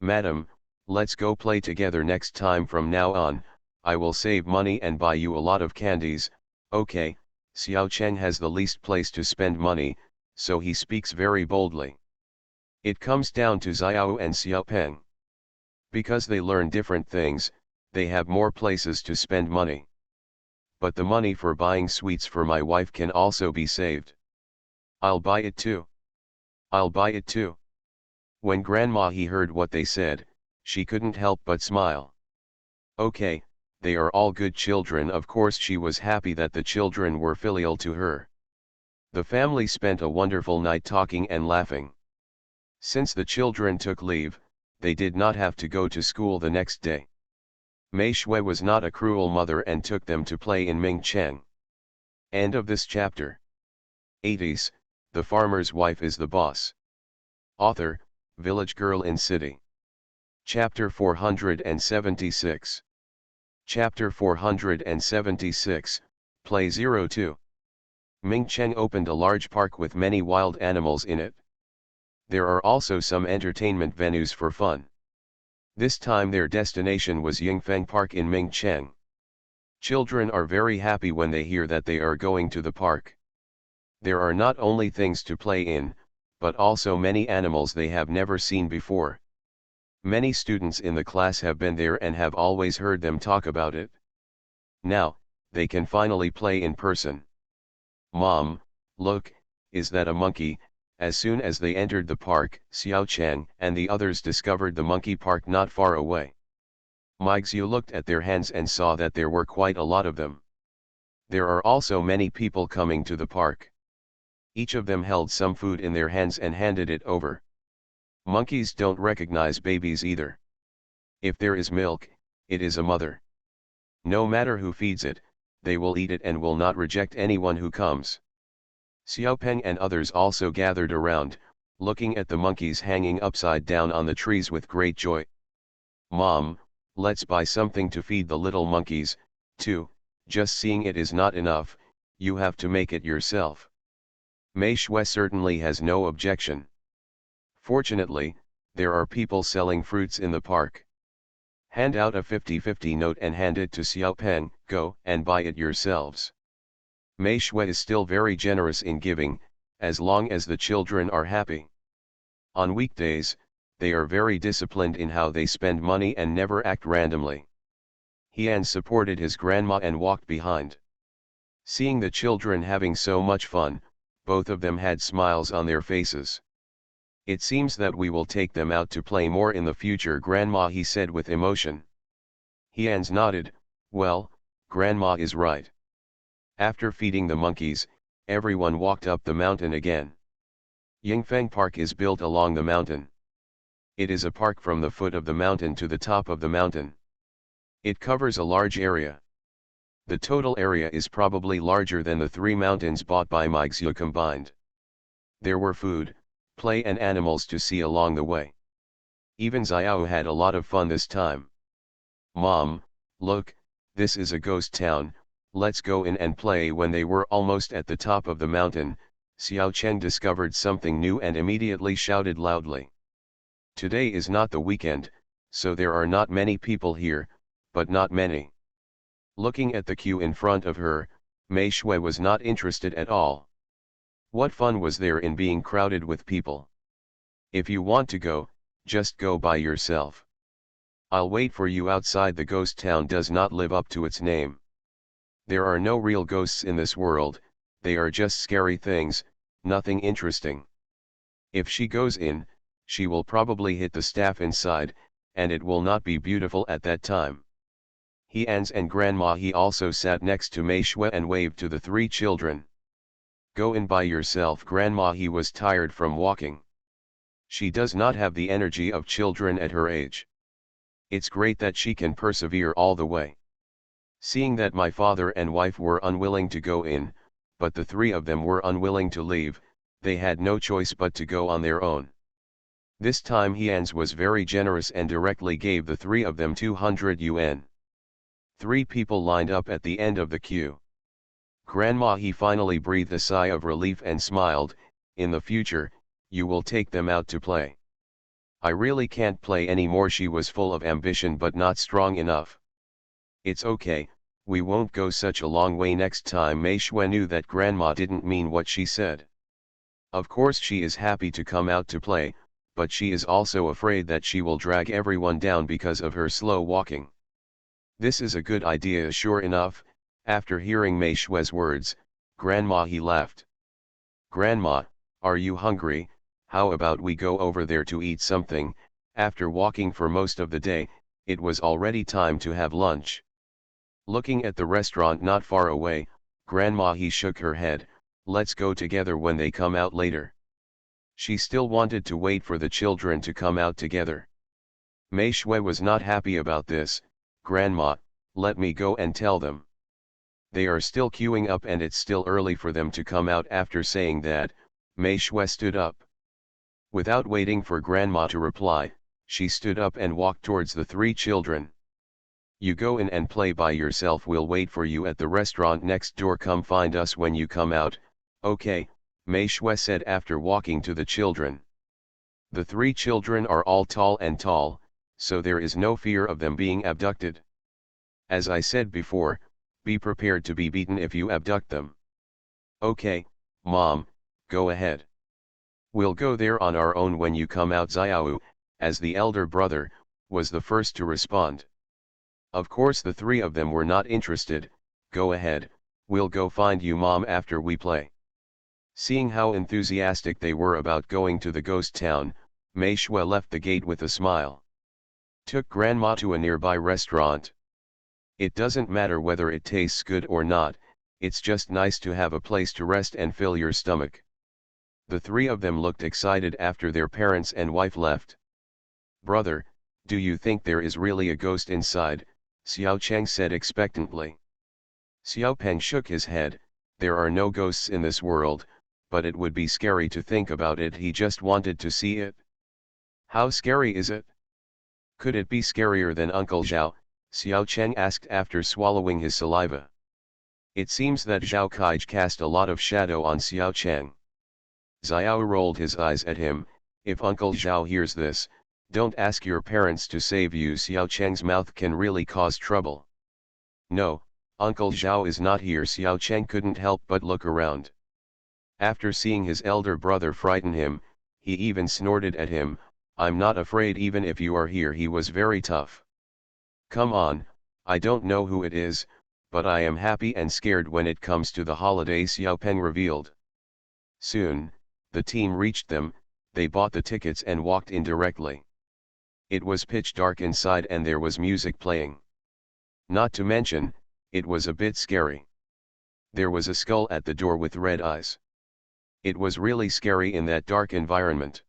Madam, let's go play together next time. From now on, I will save money and buy you a lot of candies. Okay. Xiao Cheng has the least place to spend money, so he speaks very boldly. It comes down to Xiao and Xiao Peng. Because they learn different things, they have more places to spend money. But the money for buying sweets for my wife can also be saved. I'll buy it too. I'll buy it too. When Grandma he heard what they said, she couldn't help but smile. Okay, they are all good children. Of course she was happy that the children were filial to her. The family spent a wonderful night talking and laughing. Since the children took leave, they did not have to go to school the next day. Mei Shui was not a cruel mother and took them to play in Mingcheng. End of this chapter. 80s, The Farmer's Wife is the Boss. Author, Village Girl in City. Chapter 476. Chapter 476, Play 02. Mingcheng opened a large park with many wild animals in it. There are also some entertainment venues for fun. This time their destination was Yingfeng Park in Mingcheng. Children are very happy when they hear that they are going to the park. There are not only things to play in, but also many animals they have never seen before. Many students in the class have been there and have always heard them talk about it. Now, they can finally play in person. Mom, look, is that a monkey? As soon as they entered the park, Xiao Cheng and the others discovered the monkey park not far away. Meixiu looked at their hands and saw that there were quite a lot of them. There are also many people coming to the park. Each of them held some food in their hands and handed it over. Monkeys don't recognize babies either. If there is milk, it is a mother. No matter who feeds it, they will eat it and will not reject anyone who comes. Xiaopeng and others also gathered around, looking at the monkeys hanging upside down on the trees with great joy. Mom, let's buy something to feed the little monkeys, too. Just seeing it is not enough, you have to make it yourself. Mei Shui certainly has no objection. Fortunately, there are people selling fruits in the park. Hand out a 50-50 note and hand it to Xiaopeng, go and buy it yourselves. Mei Shui is still very generous in giving, as long as the children are happy. On weekdays, they are very disciplined in how they spend money and never act randomly. Hian supported his grandma and walked behind. Seeing the children having so much fun, both of them had smiles on their faces. It seems that we will take them out to play more in the future, Grandma he said with emotion. Hians nodded, well, Grandma is right. After feeding the monkeys, everyone walked up the mountain again. Yingfeng Park is built along the mountain. It is a park from the foot of the mountain to the top of the mountain. It covers a large area. The total area is probably larger than the 3 mountains bought by Meixiu combined. There were food, play and animals to see along the way. Even Xiao had a lot of fun this time. Mom, look, this is a ghost town, let's go in and play. When they were almost at the top of the mountain, Xiao Cheng discovered something new and immediately shouted loudly. Today is not the weekend, so there are not many people here, but not many. Looking at the queue in front of her, Mei Shui was not interested at all. What fun was there in being crowded with people? If you want to go, just go by yourself. I'll wait for you outside. The ghost town does not live up to its name. There are no real ghosts in this world, they are just scary things, nothing interesting. If she goes in, she will probably hit the staff inside, and it will not be beautiful at that time. Hians and Grandma he also sat next to Mei Shui and waved to the 3 children. Go in by yourself. Grandma he was tired from walking. She does not have the energy of children at her age. It's great that she can persevere all the way. Seeing that my father and wife were unwilling to go in, but the 3 of them were unwilling to leave, they had no choice but to go on their own. This time Hyans was very generous and directly gave the three of them 200 yuan. Three people lined up at the end of the queue. Grandma he finally breathed a sigh of relief and smiled, in the future, you will take them out to play. I really can't play anymore. She was full of ambition but not strong enough. It's okay, we won't go such a long way next time. Mei Shui knew that Grandma didn't mean what she said. Of course she is happy to come out to play, but she is also afraid that she will drag everyone down because of her slow walking. This is a good idea. Sure enough, after hearing Mei Shui's words, Grandma he laughed. Grandma, are you hungry? How about we go over there to eat something? After walking for most of the day, it was already time to have lunch. Looking at the restaurant not far away, Grandma he shook her head. Let's go together when they come out later. She still wanted to wait for the children to come out together. Mei Shui was not happy about this. Grandma, let me go and tell them. They are still queuing up and it's still early for them to come out. After saying that, Mei Shui stood up. Without waiting for Grandma to reply, she stood up and walked towards the three children. You go in and play by yourself. We'll wait for you at the restaurant next door. Come find us when you come out. Okay, Mei Shui said after walking to the children. The three children are all tall and tall, so there is no fear of them being abducted. As I said before, be prepared to be beaten if you abduct them. Okay, Mom, go ahead. We'll go there on our own when you come out. Xiao, as the elder brother, was the first to respond. Of course the three of them were not interested. Go ahead, we'll go find you Mom after we play. Seeing how enthusiastic they were about going to the ghost town, Mei Shui left the gate with a smile. Took Grandma to a nearby restaurant. It doesn't matter whether it tastes good or not, it's just nice to have a place to rest and fill your stomach. The three of them looked excited after their parents and wife left. Brother, do you think there is really a ghost inside? Xiao Cheng said expectantly. Xiao Peng shook his head. There are no ghosts in this world, but it would be scary to think about it. He just wanted to see it. How scary is it? Could it be scarier than Uncle Zhao? Xiao Cheng asked after swallowing his saliva. It seems that Zhao Kaij cast a lot of shadow on Xiao Cheng. Xiao rolled his eyes at him. If Uncle Zhao hears this, don't ask your parents to save you. Xiao Cheng's mouth can really cause trouble. No, Uncle Zhao is not here. Xiao Cheng couldn't help but look around. After seeing his elder brother frighten him, he even snorted at him. I'm not afraid even if you are here. He was very tough. Come on, I don't know who it is, but I am happy and scared when it comes to the holiday, Xiao Peng revealed. Soon, the team reached them. They bought the tickets and walked in directly. It was pitch dark inside and there was music playing. Not to mention, it was a bit scary. There was a skull at the door with red eyes. It was really scary in that dark environment.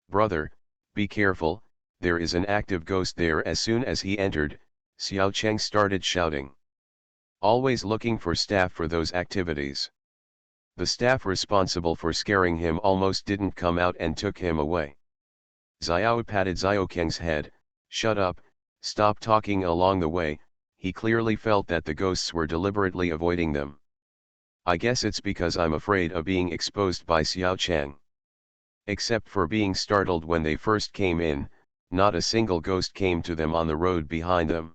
Brother, be careful, there is an active ghost there. As soon as he entered, Xiao Cheng started shouting. Always looking for staff for those activities. The staff responsible for scaring him almost didn't come out and took him away. Xiao patted Xiao Keng's head. Shut up, stop talking. Along the way, he clearly felt that the ghosts were deliberately avoiding them. I guess it's because I'm afraid of being exposed by Xiao Cheng. Except for being startled when they first came in, not a single ghost came to them on the road behind them.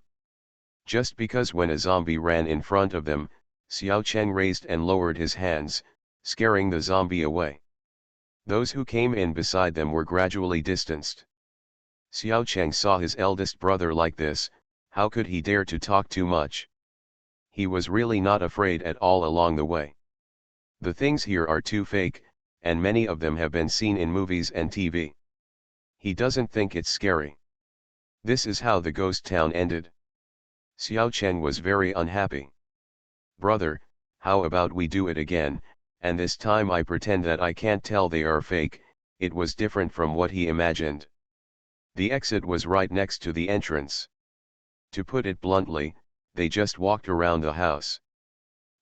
Just because when a zombie ran in front of them, Xiao Cheng raised and lowered his hands, scaring the zombie away. Those who came in beside them were gradually distanced. Xiao Cheng saw his eldest brother like this. How could he dare to talk too much? He was really not afraid at all along the way. The things here are too fake, and many of them have been seen in movies and TV. He doesn't think it's scary. This is how the ghost town ended. Xiao Cheng was very unhappy. Brother, how about we do it again, and this time I pretend that I can't tell they are fake. It was different from what he imagined. The exit was right next to the entrance. To put it bluntly, they just walked around the house.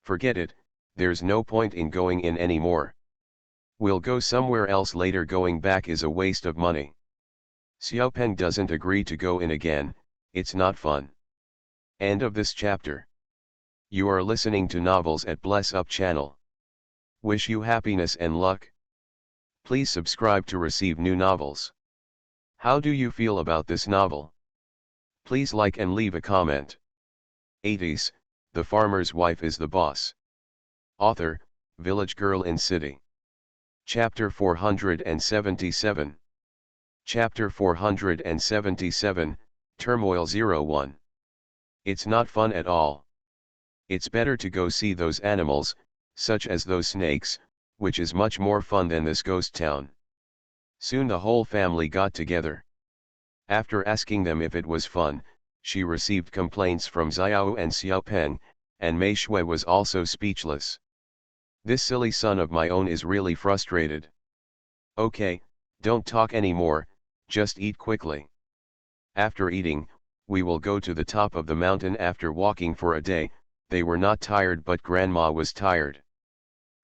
Forget it, there's no point in going in anymore. We'll go somewhere else later. Going back is a waste of money. Xiaopeng doesn't agree to go in again, it's not fun. End of this chapter. You are listening to Novels at Bless Up channel. Wish you happiness and luck. Please subscribe to receive new novels. How do you feel about this novel? Please like and leave a comment. 80s, The Farmer's Wife is the Boss. Author, Village Girl in City. Chapter 477. Chapter 477, Turmoil 01. It's not fun at all. It's better to go see those animals, such as those snakes, which is much more fun than this ghost town. Soon the whole family got together. After asking them if it was fun, she received complaints from Xiao and Xiaopeng, and Mei Shui was also speechless. This silly son of my own is really frustrated. Okay, don't talk anymore, just eat quickly. After eating, we will go to the top of the mountain. After walking for a day, they were not tired but Grandma was tired.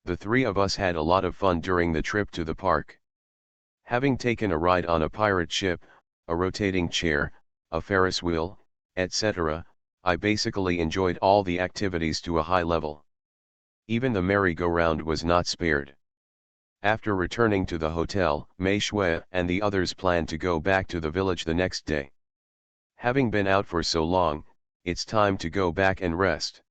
The three of us had a lot of fun during the trip to the park. Having taken a ride on a pirate ship, a rotating chair, a Ferris wheel, etc., I basically enjoyed all the activities to a high level. Even the merry-go-round was not spared. After returning to the hotel, Mei Shui and the others planned to go back to the village the next day. Having been out for so long, it's time to go back and rest.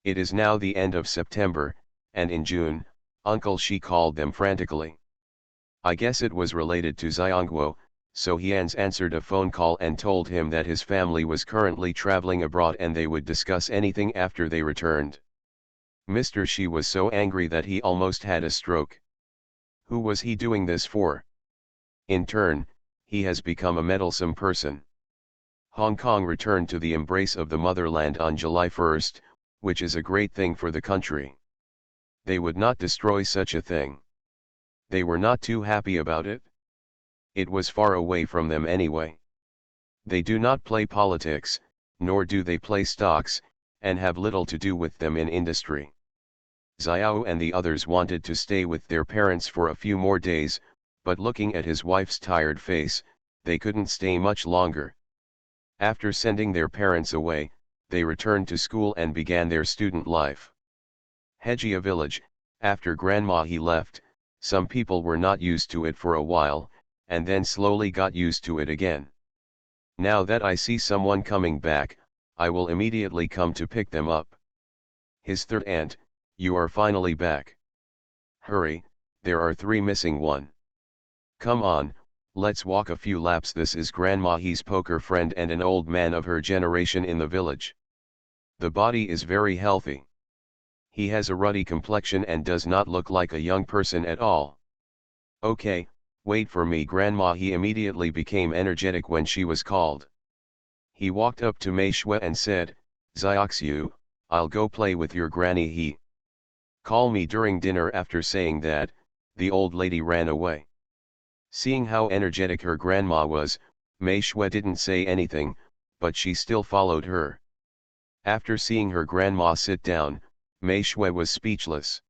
It is now the end of September, and in June, Uncle Shi called them frantically. I guess it was related to Xiangguo, so he answered a phone call and told him that his family was currently traveling abroad and they would discuss anything after they returned. Mr. Shi was so angry that he almost had a stroke. Who was he doing this for? In turn, he has become a meddlesome person. Hong Kong returned to the embrace of the motherland on July 1st, which is a great thing for the country. They would not destroy such a thing. They were not too happy about it. It was far away from them anyway. They do not play politics, nor do they play stocks, and have little to do with them in industry. Xiao and the others wanted to stay with their parents for a few more days, but looking at his wife's tired face, they couldn't stay much longer. After sending their parents away, they returned to school and began their student life. Hejia village, after Grandma he left, some people were not used to it for a while, and then slowly got used to it again. Now that I see someone coming back, I will immediately come to pick them up. His third aunt, you are finally back. Hurry, there are 3 missing. 1. Come on, let's walk a few laps. This is Grandma, his poker friend and an old man of her generation in the village. The body is very healthy. He has a ruddy complexion and does not look like a young person at all. Okay, wait for me, Grandma. He immediately became energetic when she was called. He walked up to Mei Shui and said, Xiaoxiu, I'll go play with your granny. He call me during dinner. After saying that, the old lady ran away. Seeing how energetic her grandma was, Mei Shui didn't say anything, but she still followed her. After seeing her grandma sit down, Mei Shui was speechless.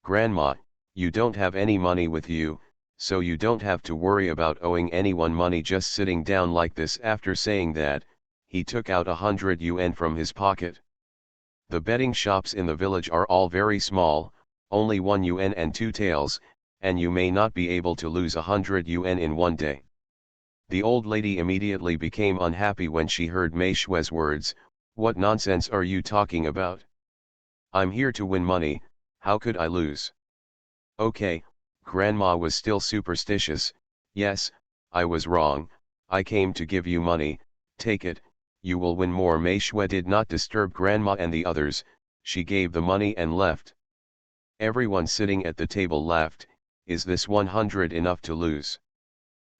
Grandma, you don't have any money with you, so you don't have to worry about owing anyone money just sitting down like this. After saying that, he took out 100 yuan from his pocket. The betting shops in the village are all very small, only 1 yuan and 2 taels, and you may not be able to lose 100 yuan in one day. The old lady immediately became unhappy when she heard Mei Shui's words. What nonsense are you talking about? I'm here to win money, how could I lose? Okay, Grandma was still superstitious. Yes, I was wrong, I came to give you money, take it, you will win more. Mei Shui did not disturb Grandma and the others, she gave the money and left. Everyone sitting at the table laughed. Is this 100 enough to lose?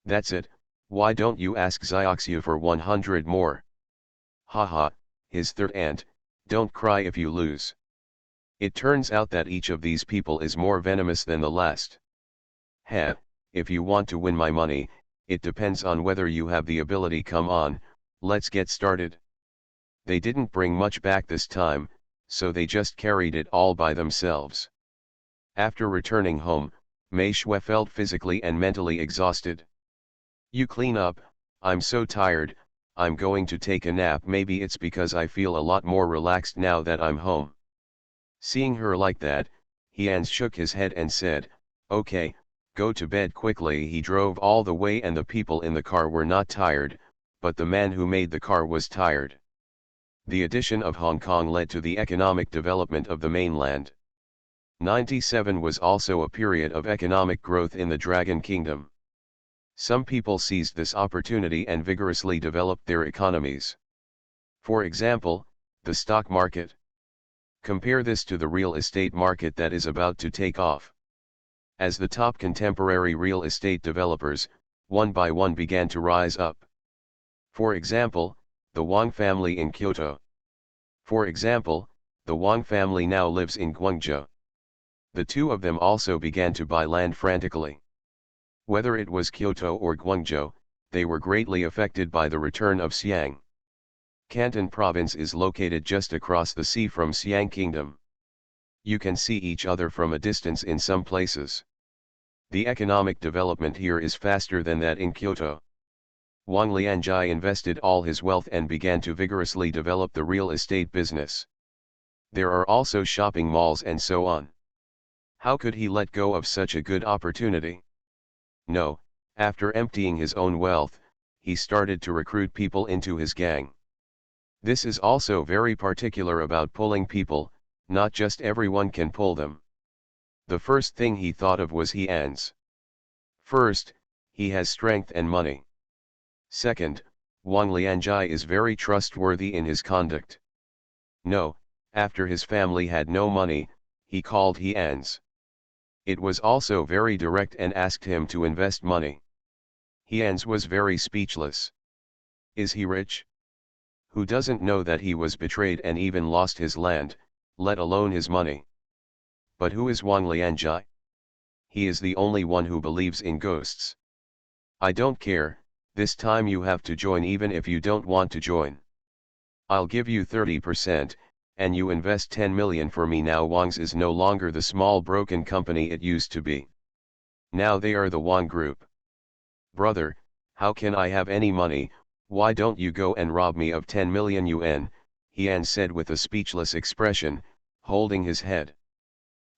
That's it, why don't you ask Xiaoxiu for 100 more? Haha, his third aunt, don't cry if you lose. It turns out that each of these people is more venomous than the last. Heh, if you want to win my money, it depends on whether you have the ability. Come on, let's get started. They didn't bring much back this time, so they just carried it all by themselves. After returning home, Mei Shui felt physically and mentally exhausted. You clean up, I'm so tired, I'm going to take a nap. Maybe it's because I feel a lot more relaxed now that I'm home. Seeing her like that, Hians shook his head and said, okay, go to bed quickly. He drove all the way and the people in the car were not tired, but the man who made the car was tired. The addition of Hong Kong led to the economic development of the mainland. 97 was also a period of economic growth in the Dragon Kingdom. Some people seized this opportunity and vigorously developed their economies. For example, the stock market. Compare this to the real estate market that is about to take off. As the top contemporary real estate developers, one by one began to rise up. For example, the Wang family in Kyoto. For example, the Wang family now lives in Guangzhou. The two of them also began to buy land frantically. Whether it was Kyoto or Guangzhou, they were greatly affected by the return of Xiang. Canton province is located just across the sea from Xiang Kingdom. You can see each other from a distance in some places. The economic development here is faster than that in Kyoto. Wang Lianjai invested all his wealth and began to vigorously develop the real estate business. There are also shopping malls and so on. How could he let go of such a good opportunity? No, after emptying his own wealth, he started to recruit people into his gang. This is also very particular about pulling people, not just everyone can pull them. The first thing he thought of was Hians. First, he has strength and money. Second, Wang Lianjai is very trustworthy in his conduct. No, after his family had no money, he called Hians. It was also very direct and asked him to invest money. Hians was very speechless. Is he rich? Who doesn't know that he was betrayed and even lost his land, let alone his money? But who is Wang Lianjai? He is the only one who believes in ghosts. I don't care, this time you have to join even if you don't want to join. I'll give you 30%, and you invest 10 million for me. Now Wang's is no longer the small broken company it used to be. Now they are the Wang Group. Brother, how can I have any money? Why don't you go and rob me of 10 million yuan, Hian said with a speechless expression, holding his head.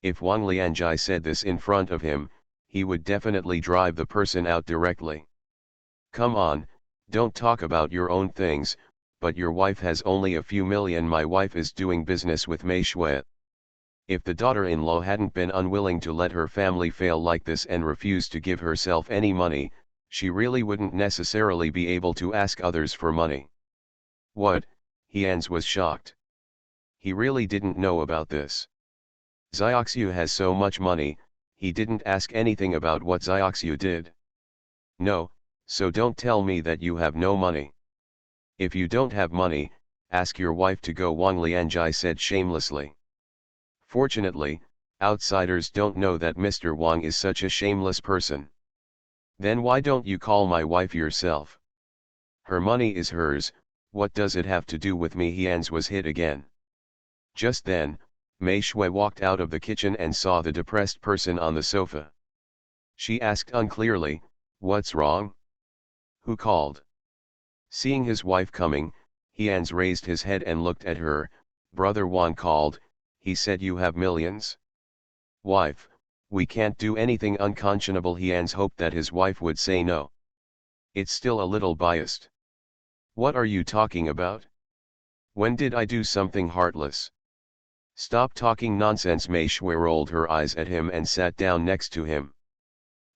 If Wang Lianjai said this in front of him, he would definitely drive the person out directly. Come on, don't talk about your own things, but your wife has only a few million. My wife is doing business with Mei Shui. If the daughter-in-law hadn't been unwilling to let her family fail like this and refused to give herself any money, she really wouldn't necessarily be able to ask others for money. What? Hians was shocked. He really didn't know about this. Xiaoxiu has so much money, he didn't ask anything about what Xiaoxiu did. No, so don't tell me that you have no money. If you don't have money, ask your wife to go, Wang Lianjai said shamelessly. Fortunately, outsiders don't know that Mr. Wang is such a shameless person. Then why don't you call my wife yourself? Her money is hers, what does it have to do with me? Hians was hit again. Just then, Mei Shui walked out of the kitchen and saw the depressed person on the sofa. She asked unclearly, what's wrong? Who called? Seeing his wife coming, Hians raised his head and looked at her. Brother Wang called, he said you have millions. Wife, we can't do anything unconscionable. Hians hoped that his wife would say no. It's still a little biased. What are you talking about? When did I do something heartless? Stop talking nonsense. Mei Shui rolled her eyes at him and sat down next to him.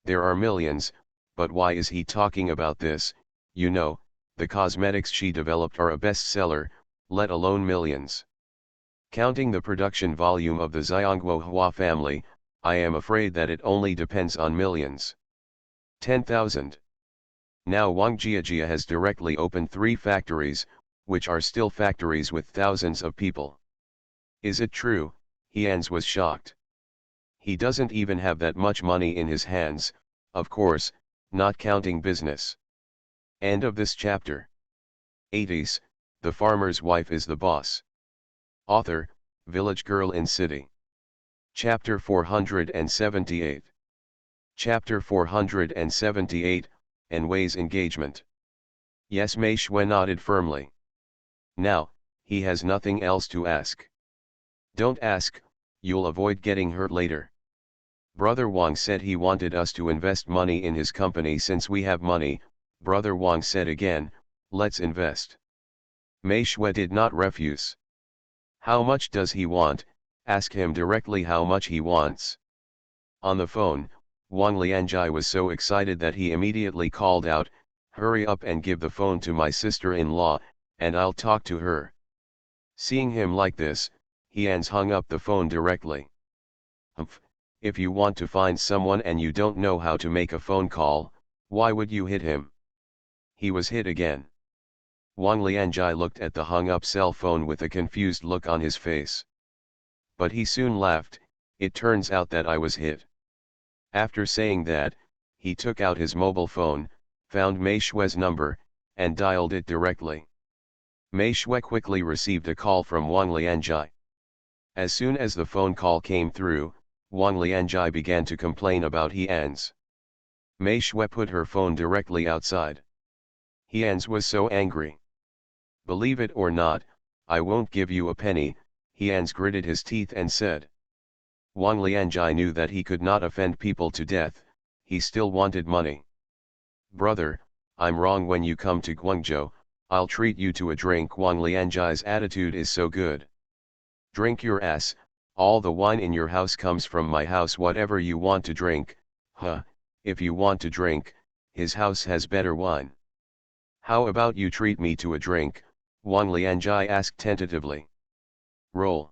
There are millions, but why is he talking about this? You know, the cosmetics she developed are a bestseller, let alone millions. Counting the production volume of the Xiongguo Hua family, I am afraid that it only depends on millions. 10,000. Now Wang Jiajia has directly opened 3 factories, which are still factories with thousands of people. Is it true? Hians was shocked. He doesn't even have that much money in his hands, of course, not counting business. End of this chapter. 80s, the farmer's wife is the boss. Author, Village Girl in City. Chapter 478. Chapter 478, Enway's engagement. Yes, Mei Shui nodded firmly. Now, he has nothing else to ask. Don't ask, you'll avoid getting hurt later. Brother Wang said he wanted us to invest money in his company. Since we have money, Brother Wang said again, let's invest. Mei Shui did not refuse. How much does he want? Ask him directly how much he wants. On the phone, Wang Lianjai was so excited that he immediately called out, hurry up and give the phone to my sister-in-law, and I'll talk to her. Seeing him like this, Hians hung up the phone directly. Humph, if you want to find someone and you don't know how to make a phone call, why would you hit him? He was hit again. Wang Lianjai looked at the hung-up cell phone with a confused look on his face. But he soon laughed, it turns out that I was hit. After saying that, he took out his mobile phone, found Mei Shui's number, and dialed it directly. Mei Shui quickly received a call from Wang Lianjai. As soon as the phone call came through, Wang Lianjai began to complain about Hians. Mei Shui put her phone directly outside. Hians was so angry. Believe it or not, I won't give you a penny, Hians gritted his teeth and said. Wang Lianjai knew that he could not offend people to death, he still wanted money. Brother, I'm wrong. When you come to Guangzhou, I'll treat you to a drink. Wang Lianjai's attitude is so good. Drink your ass, all the wine in your house comes from my house. Whatever you want to drink, if you want to drink, his house has better wine. How about you treat me to a drink? Wang Lianjai asked tentatively. Roll.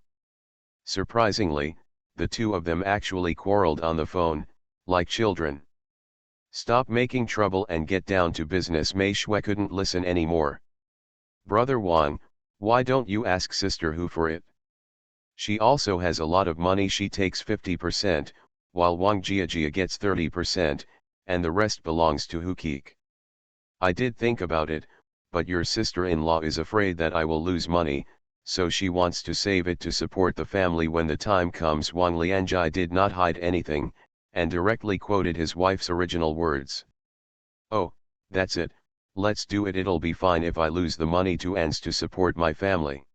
Surprisingly, the two of them actually quarreled on the phone, like children. Stop making trouble and get down to business. Mei Shui couldn't listen anymore. Brother Wang, why don't you ask Sister Hu for it? She also has a lot of money. She takes 50%, while Wang Jiajia gets 30%, and the rest belongs to Hu Keek. I did think about it, but your sister-in-law is afraid that I will lose money, so she wants to save it to support the family when the time comes. Wang Lianjai did not hide anything, and directly quoted his wife's original words. Oh, that's it, let's do it. It'll be fine if I lose the money to ends to support my family.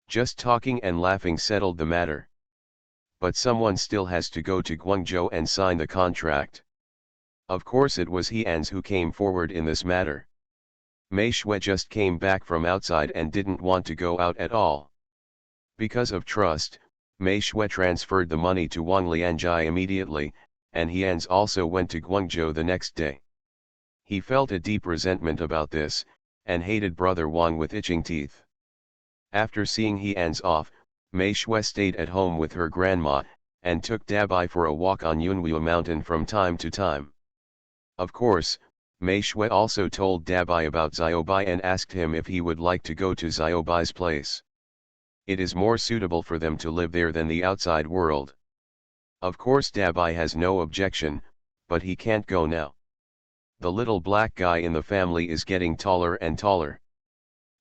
Just talking and laughing settled the matter. But someone still has to go to Guangzhou and sign the contract. Of course it was Hians who came forward in this matter. Mei Shui just came back from outside and didn't want to go out at all. Because of trust, Mei Shui transferred the money to Wang Lianjai immediately, and Hians also went to Guangzhou the next day. He felt a deep resentment about this, and hated Brother Wang with itching teeth. After seeing Hians off, Mei Shui stayed at home with her grandma, and took Dabai for a walk on Yunwu Mountain from time to time. Of course, Mei Shui also told Dabai about Xiaobai and asked him if he would like to go to Xiaobai's place. It is more suitable for them to live there than the outside world. Of course Dabai has no objection, but he can't go now. The little black guy in the family is getting taller and taller.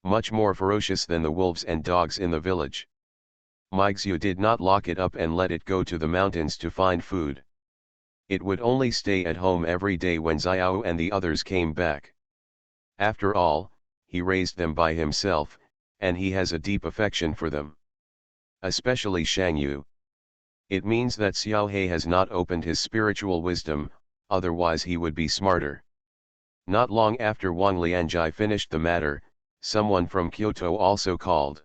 Much more ferocious than the wolves and dogs in the village. Meixiu did not lock it up and let it go to the mountains to find food. It would only stay at home every day when Xiao and the others came back. After all, he raised them by himself, and he has a deep affection for them. Especially Shang Yu. It means that Xiao He has not opened his spiritual wisdom, otherwise he would be smarter. Not long after Wang Lianjai finished the matter, someone from Kyoto also called.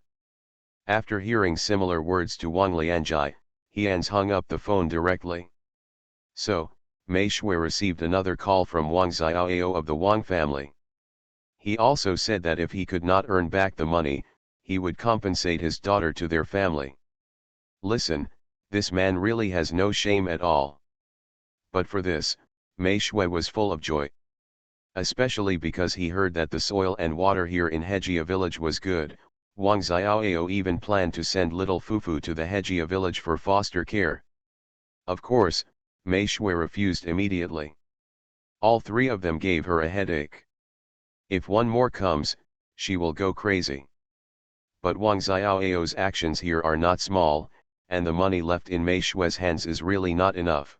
After hearing similar words to Wang Lianjai, Hians hung up the phone directly. So, Mei Shui received another call from Wang Xiaoyao of the Wang family. He also said that if he could not earn back the money, he would compensate his daughter to their family. Listen, this man really has no shame at all. But for this, Mei Shui was full of joy. Especially because he heard that the soil and water here in Hejia village was good. Wang Xiaoyao even planned to send little Fufu to the Hejia village for foster care. Of course, Mei Shui refused immediately. All three of them gave her a headache. If one more comes, she will go crazy. But Wang Xiaoyao's actions here are not small, and the money left in Mei Shui's hands is really not enough.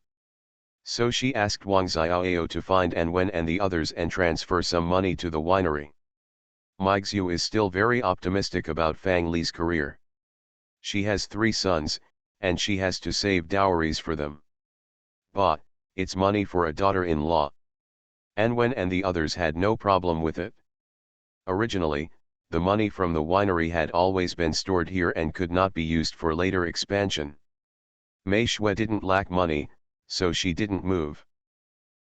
So she asked Wang Xiaoyao to find An Wen and the others and transfer some money to the winery. Meixiu is still very optimistic about Fang Li's career. She has 3 sons, and she has to save dowries for them. But, it's money for a daughter-in-law. An Wen and the others had no problem with it. Originally, the money from the winery had always been stored here and could not be used for later expansion. Mei Shui didn't lack money, so she didn't move.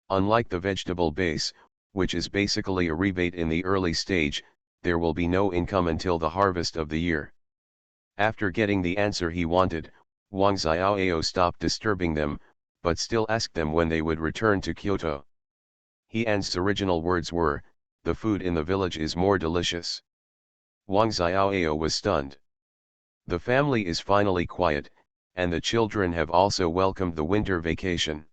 Unlike the vegetable base, which is basically a rebate in the early stage, there will be no income until the harvest of the year. After getting the answer he wanted, Wang Xiaoyao stopped disturbing them, but still asked them when they would return to Kyoto. He An's original words were, "The food in the village is more delicious." Wang Xiaoyao was stunned. The family is finally quiet, and the children have also welcomed the winter vacation.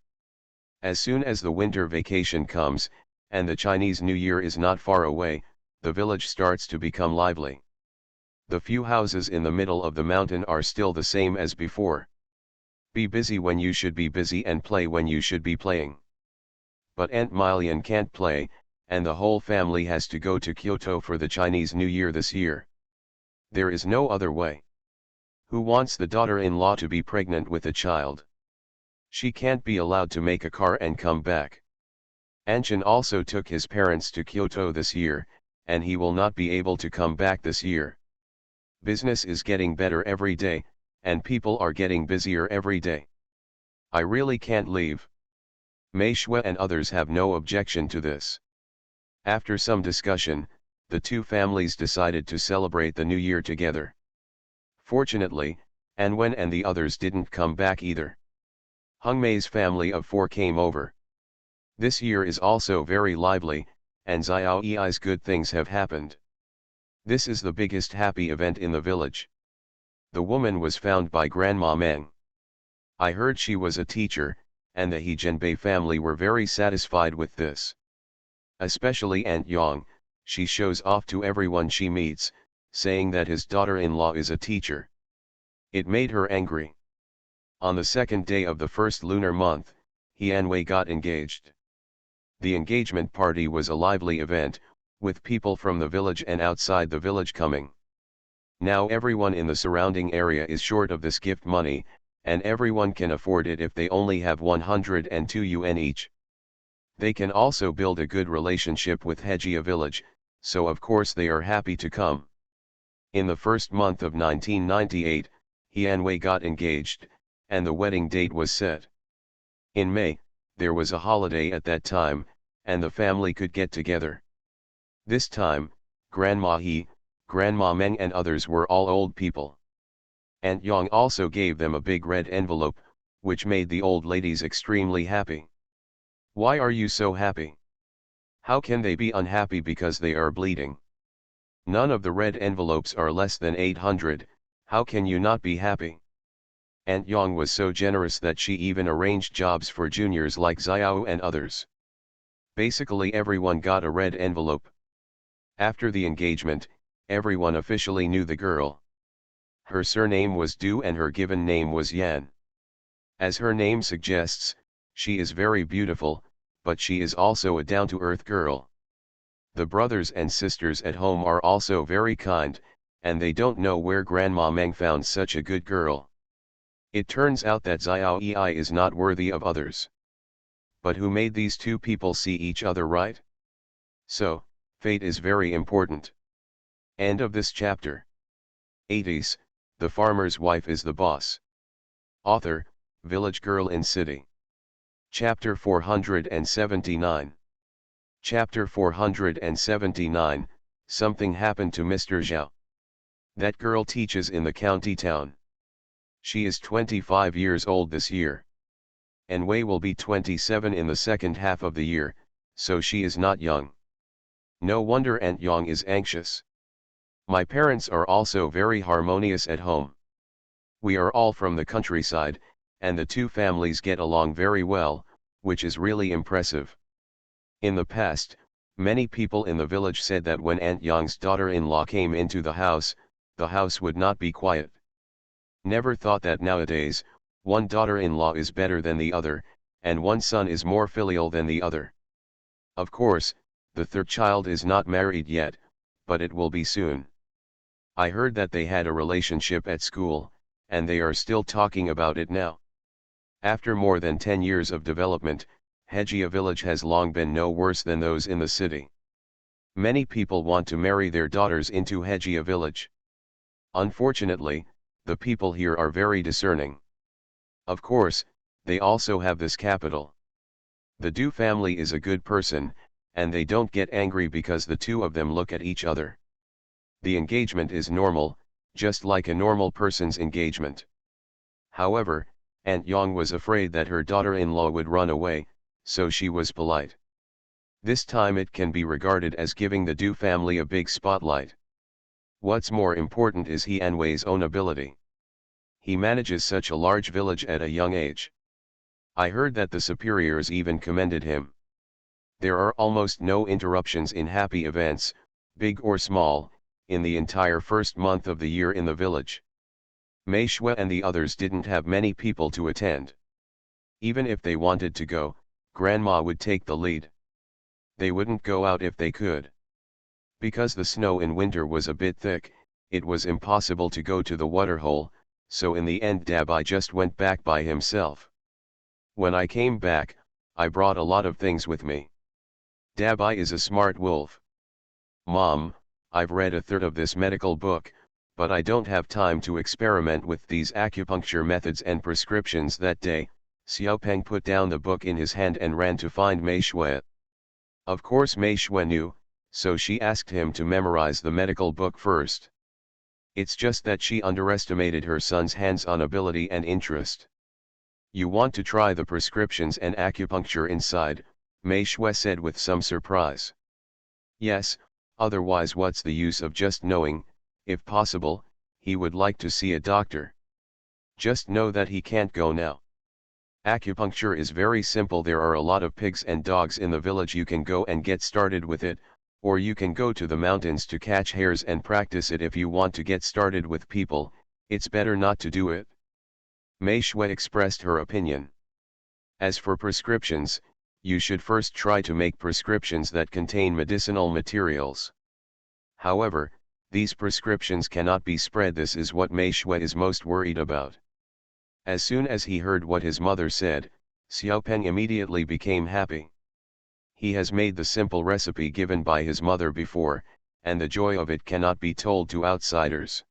As soon as the winter vacation comes, and the Chinese New Year is not far away, the village starts to become lively. The few houses in the middle of the mountain are still the same as before. Be busy when you should be busy and play when you should be playing. But Aunt Milian can't play, and the whole family has to go to Kyoto for the Chinese New Year this year. There is no other way. Who wants the daughter-in-law to be pregnant with a child? She can't be allowed to make a car and come back. Anshin also took his parents to Kyoto this year, and he will not be able to come back this year. Business is getting better every day, and people are getting busier every day. I really can't leave. Mei Shui and others have no objection to this. After some discussion, the 2 families decided to celebrate the New Year together. Fortunately, An Wen and the others didn't come back either. Hung Mei's family of 4 came over. This year is also very lively, and Xiao Yi's good things have happened. This is the biggest happy event in the village. The woman was found by Grandma Meng. I heard she was a teacher, and the He Zhenbei family were very satisfied with this. Especially Aunt Yang, she shows off to everyone she meets, saying that his daughter-in-law is a teacher. It made her angry. On the 2nd day of the 1st lunar month, He and Wei got engaged. The engagement party was a lively event, with people from the village and outside the village coming. Now everyone in the surrounding area is short of this gift money, and everyone can afford it if they only have 102 yuan each. They can also build a good relationship with Hejia village, so of course they are happy to come. In the first month of 1998, He and Wei got engaged, and the wedding date was set. In May, there was a holiday at that time, and the family could get together. This time, Grandma He, Grandma Meng and others were all old people. Aunt Yang also gave them a big red envelope, which made the old ladies extremely happy. Why are you so happy? How can they be unhappy because they are bleeding? None of the red envelopes are less than 800, how can you not be happy? Aunt Yang was so generous that she even arranged jobs for juniors like Xiao and others. Basically everyone got a red envelope. After the engagement, everyone officially knew the girl. Her surname was Du and her given name was Yan. As her name suggests, she is very beautiful, but she is also a down-to-earth girl. The brothers and sisters at home are also very kind, and they don't know where Grandma Meng found such a good girl. It turns out that Xiao Yi is not worthy of others. But who made these 2 people see each other right? So, fate is very important. End of this chapter. 80s, the farmer's wife is the boss. Author, Village Girl in City. Chapter 479. Chapter 479, Something happened to Mr. Zhao. That girl teaches in the county town. She is 25 years old this year. And Wei will be 27 in the second half of the year, so she is not young. No wonder Aunt Yang is anxious. My parents are also very harmonious at home. We are all from the countryside, and the 2 families get along very well, which is really impressive. In the past, many people in the village said that when Aunt Yang's daughter-in-law came into the house would not be quiet. Never thought that nowadays, one daughter-in-law is better than the other, and one son is more filial than the other. Of course, the third child is not married yet, but it will be soon. I heard that they had a relationship at school, and they are still talking about it now. After more than 10 years of development, Hejia village has long been no worse than those in the city. Many people want to marry their daughters into Hejia village. Unfortunately, the people here are very discerning. Of course, they also have this capital. The Du family is a good person, and they don't get angry because the two of them look at each other. The engagement is normal, just like a normal person's engagement. However, Aunt Yang was afraid that her daughter-in-law would run away, so she was polite. This time it can be regarded as giving the Du family a big spotlight. What's more important is He Anwei's own ability. He manages such a large village at a young age. I heard that the superiors even commended him. There are almost no interruptions in happy events, big or small, in the entire first month of the year in the village. Mei Shui and the others didn't have many people to attend. Even if they wanted to go, Grandma would take the lead. They wouldn't go out if they could. Because the snow in winter was a bit thick, it was impossible to go to the waterhole, so in the end Dabai just went back by himself. When I came back, I brought a lot of things with me. Dabai is a smart wolf. Mom, I've read a third of this medical book, but I don't have time to experiment with these acupuncture methods and prescriptions that day. Xiaopeng put down the book in his hand and ran to find Mei Shui. Of course Mei Shui knew, so she asked him to memorize the medical book first. It's just that she underestimated her son's hands-on ability and interest. You want to try the prescriptions and acupuncture inside, Mei Shui said with some surprise. Yes, otherwise what's the use of just knowing? If possible, he would like to see a doctor. Just know that he can't go now. Acupuncture is very simple. There are a lot of pigs and dogs in the village. You can go and get started with it, or you can go to the mountains to catch hares and practice it. If you want to get started with people, it's better not to do it. Mei Shui expressed her opinion. As for prescriptions, you should first try to make prescriptions that contain medicinal materials. However, these prescriptions cannot be spread. This is what Mei Shui is most worried about. As soon as he heard what his mother said, Xiaopeng immediately became happy. He has made the simple recipe given by his mother before, and the joy of it cannot be told to outsiders.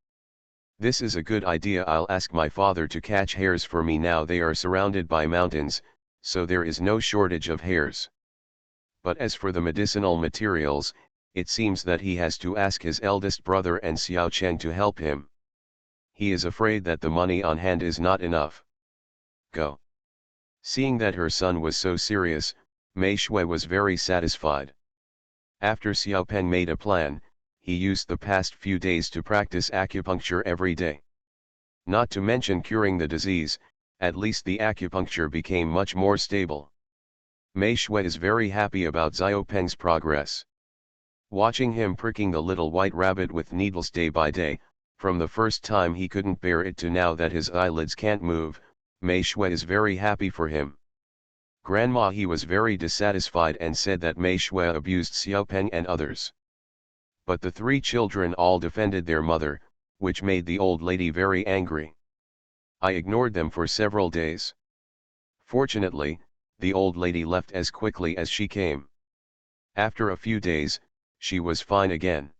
This is a good idea. I'll ask my father to catch hares for me. Now they are surrounded by mountains, so there is no shortage of hares. But as for the medicinal materials, it seems that he has to ask his eldest brother and Xiao Cheng to help him. He is afraid that the money on hand is not enough. Go. Seeing that her son was so serious, Mei Shui was very satisfied. After Xiaopeng made a plan, he used the past few days to practice acupuncture every day. Not to mention curing the disease, at least the acupuncture became much more stable. Mei Shui is very happy about Xiaopeng's progress. Watching him pricking the little white rabbit with needles day by day, from the first time he couldn't bear it to now that his eyelids can't move, Mei Shui is very happy for him. Grandma he was very dissatisfied and said that Mei Shui abused Xiaopeng and others. But the three children all defended their mother, which made the old lady very angry. I ignored them for several days. Fortunately, the old lady left as quickly as she came. After a few days, she was fine again.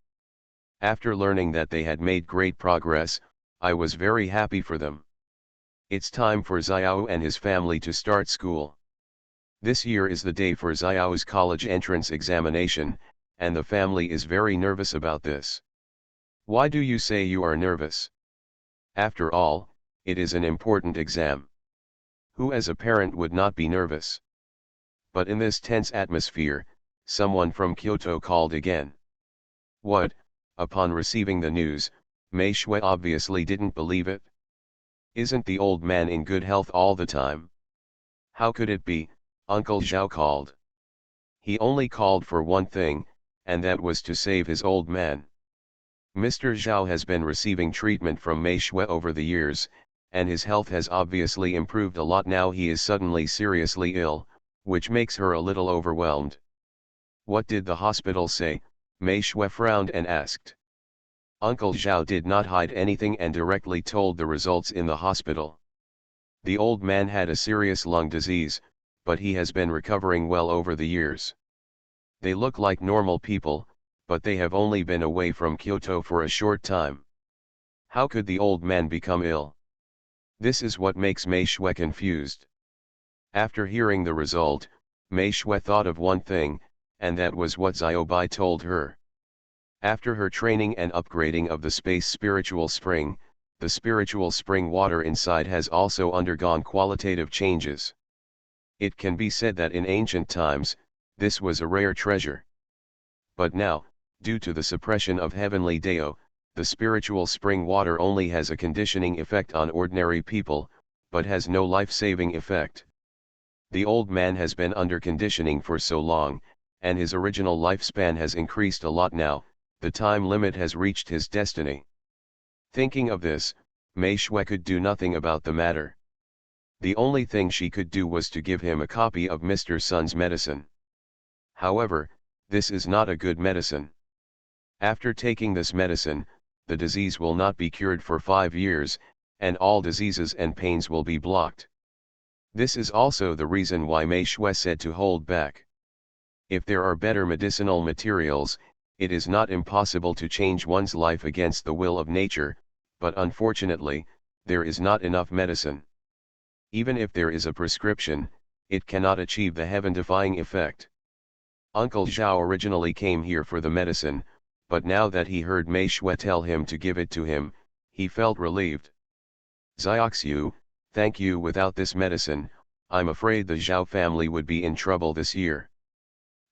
After learning that they had made great progress, I was very happy for them. It's time for Xiao and his family to start school. This year is the day for Xiao's college entrance examination, and the family is very nervous about this. Why do you say you are nervous? After all, it is an important exam. Who as a parent would not be nervous? But in this tense atmosphere, someone from Kyoto called again. What? Upon receiving the news, Mei Shui obviously didn't believe it. Isn't the old man in good health all the time? How could it be? Uncle Zhao called. He only called for one thing, and that was to save his old man. Mr. Zhao has been receiving treatment from Mei Shui over the years, and his health has obviously improved a lot. Now he is suddenly seriously ill, which makes her a little overwhelmed. What did the hospital say? Mei Shui frowned and asked. Uncle Zhao did not hide anything and directly told the results in the hospital. The old man had a serious lung disease, but he has been recovering well over the years. They look like normal people, but they have only been away from Kyoto for a short time. How could the old man become ill? This is what makes Mei Shui confused. After hearing the result, Mei Shui thought of one thing, and that was what Xiaobai told her. After her training and upgrading of the space spiritual spring, the spiritual spring water inside has also undergone qualitative changes. It can be said that in ancient times, this was a rare treasure. But now, due to the suppression of heavenly Dao, the spiritual spring water only has a conditioning effect on ordinary people, but has no life-saving effect. The old man has been under conditioning for so long, and his original lifespan has increased a lot now. The time limit has reached his destiny. Thinking of this, Mei Shui could do nothing about the matter. The only thing she could do was to give him a copy of Mr. Sun's medicine. However, this is not a good medicine. After taking this medicine, the disease will not be cured for 5 years, and all diseases and pains will be blocked. This is also the reason why Mei Shui said to hold back. If there are better medicinal materials, it is not impossible to change one's life against the will of nature, but unfortunately, there is not enough medicine. Even if there is a prescription, it cannot achieve the heaven-defying effect. Uncle Zhao originally came here for the medicine, but now that he heard Mei Shui tell him to give it to him, he felt relieved. Xiaoxiu, thank you. Without this medicine, I'm afraid the Zhao family would be in trouble this year.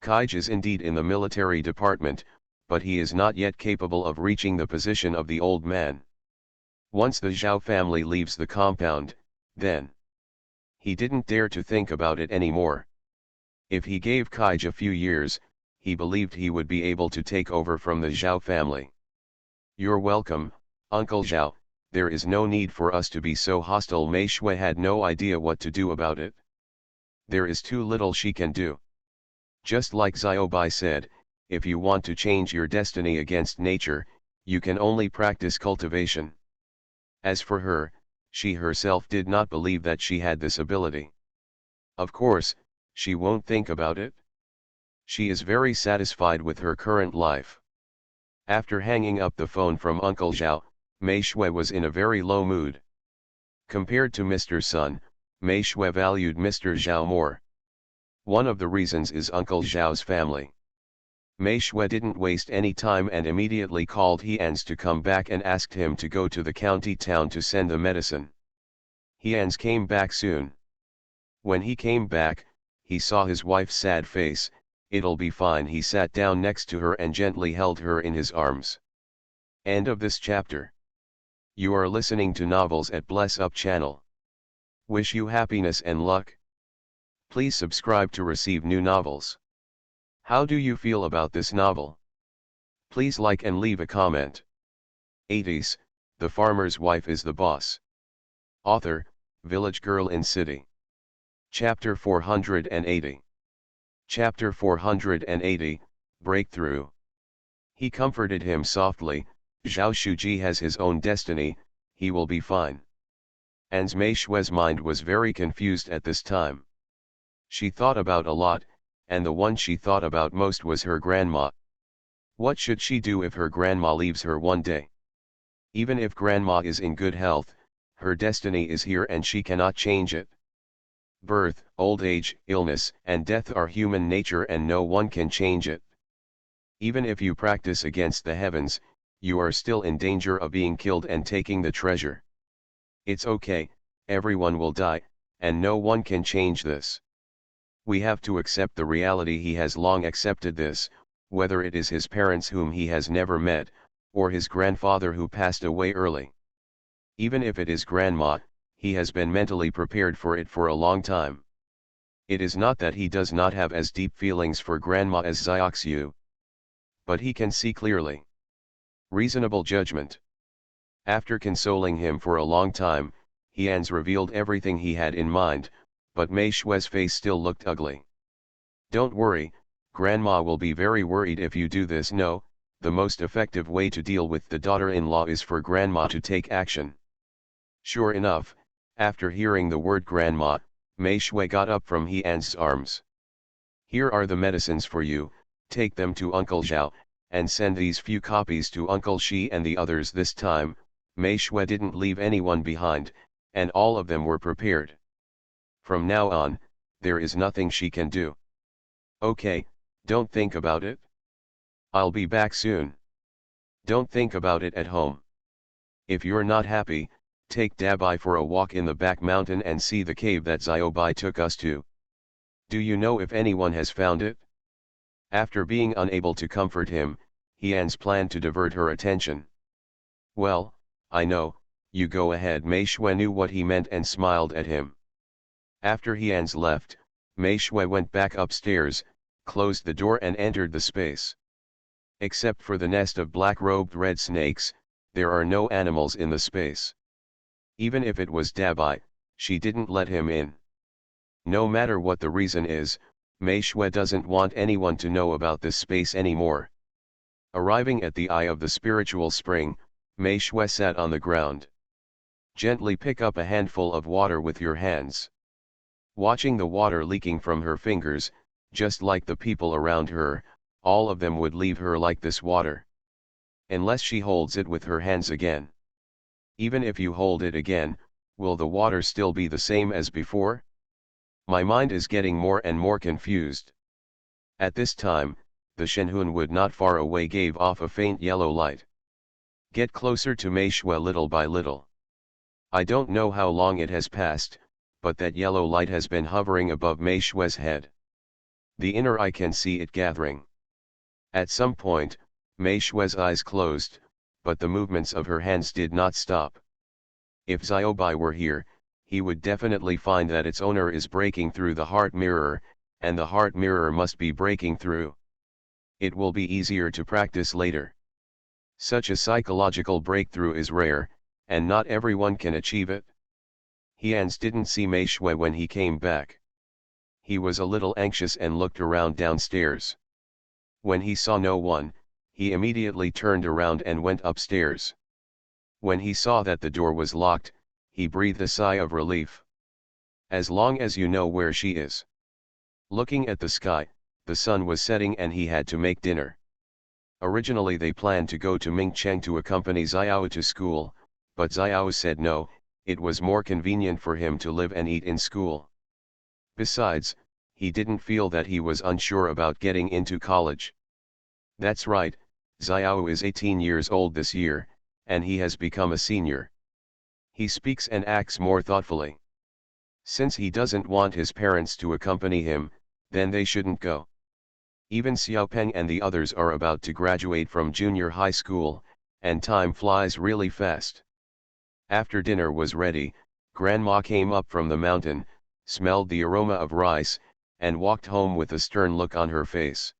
Kaij is indeed in the military department, but he is not yet capable of reaching the position of the old man. Once the Zhao family leaves the compound, then he didn't dare to think about it anymore. If he gave Kaij a few years, he believed he would be able to take over from the Zhao family. You're welcome, Uncle Zhao. There is no need for us to be so hostile. Mei Shui had no idea what to do about it. There is too little she can do. Just like Xiaobai said, if you want to change your destiny against nature, you can only practice cultivation. As for her, she herself did not believe that she had this ability. Of course, she won't think about it. She is very satisfied with her current life. After hanging up the phone from Uncle Zhao, Mei Shui was in a very low mood. Compared to Mr. Sun, Mei Shui valued Mr. Zhao more. One of the reasons is Uncle Zhao's family. Mei Shui didn't waste any time and immediately called Hians to come back and asked him to go to the county town to send the medicine. Hians came back soon. When he came back, he saw his wife's sad face. It'll be fine. He sat down next to her and gently held her in his arms. End of this chapter. You are listening to Novels at Bless Up channel. Wish you happiness and luck. Please subscribe to receive new novels. How do you feel about this novel? Please like and leave a comment. 80s, The Farmer's Wife is the Boss. Author, Village Girl in City. Chapter 480. Chapter 480, Breakthrough. He comforted him softly. Zhao Shuji has his own destiny, he will be fine. And Mei Shui's mind was very confused at this time. She thought about a lot, and the one she thought about most was her grandma. What should she do if her grandma leaves her one day? Even if grandma is in good health, her destiny is here and she cannot change it. Birth, old age, illness, and death are human nature and no one can change it. Even if you practice against the heavens, you are still in danger of being killed and taking the treasure. It's okay, everyone will die, and no one can change this. We have to accept the reality. He has long accepted this, whether it is his parents whom he has never met, or his grandfather who passed away early. Even if it is grandma, he has been mentally prepared for it for a long time. It is not that he does not have as deep feelings for grandma as Xiaoxiu. But he can see clearly. Reasonable judgment. After consoling him for a long time, Hians revealed everything he had in mind, but Mei Shui's face still looked ugly. Don't worry, Grandma will be very worried if you do this. No, the most effective way to deal with the daughter-in-law is for Grandma to take action. Sure enough, after hearing the word Grandma, Mei Shui got up from Hian's arms. Here are the medicines for you, take them to Uncle Zhao, and send these few copies to Uncle Shi and the others. This time, Mei Shui didn't leave anyone behind, and all of them were prepared. From now on, there is nothing she can do. Okay, don't think about it. I'll be back soon. Don't think about it at home. If you're not happy, take Dabai for a walk in the back mountain and see the cave that Xiaobai took us to. Do you know if anyone has found it? After being unable to comfort him, Hian's planned to divert her attention. Well, I know, you go ahead. Mei Shui knew what he meant and smiled at him. After Hian's left, Mei Shui went back upstairs, closed the door and entered the space. Except for the nest of black-robed red snakes, there are no animals in the space. Even if it was Dabai, she didn't let him in. No matter what the reason is, Mei Shui doesn't want anyone to know about this space anymore. Arriving at the eye of the spiritual spring, Mei Shui sat on the ground. Gently pick up a handful of water with your hands. Watching the water leaking from her fingers, just like the people around her, all of them would leave her like this water. Unless she holds it with her hands again. Even if you hold it again, will the water still be the same as before? My mind is getting more and more confused. At this time, the Shenhun wood not far away gave off a faint yellow light. Get closer to Mei Shui little by little. I don't know how long it has passed, but that yellow light has been hovering above Mei Shui's head. The inner eye can see it gathering. At some point, Mei Shui's eyes closed, but the movements of her hands did not stop. If Xiaobai were here, he would definitely find that its owner is breaking through the heart mirror, and the heart mirror must be breaking through. It will be easier to practice later. Such a psychological breakthrough is rare, and not everyone can achieve it. Hians didn't see Mei Shui when he came back. He was a little anxious and looked around downstairs. When he saw no one, he immediately turned around and went upstairs. When he saw that the door was locked, he breathed a sigh of relief. As long as you know where she is. Looking at the sky, the sun was setting and he had to make dinner. Originally they planned to go to Mingcheng to accompany Xiao to school, but Xiao said no, it was more convenient for him to live and eat in school. Besides, he didn't feel that he was unsure about getting into college. That's right, Xiao is 18 years old this year, and he has become a senior. He speaks and acts more thoughtfully. Since he doesn't want his parents to accompany him, then they shouldn't go. Even Xiaopeng and the others are about to graduate from junior high school, and time flies really fast. After dinner was ready, Grandma came up from the mountain, smelled the aroma of rice, and walked home with a stern look on her face.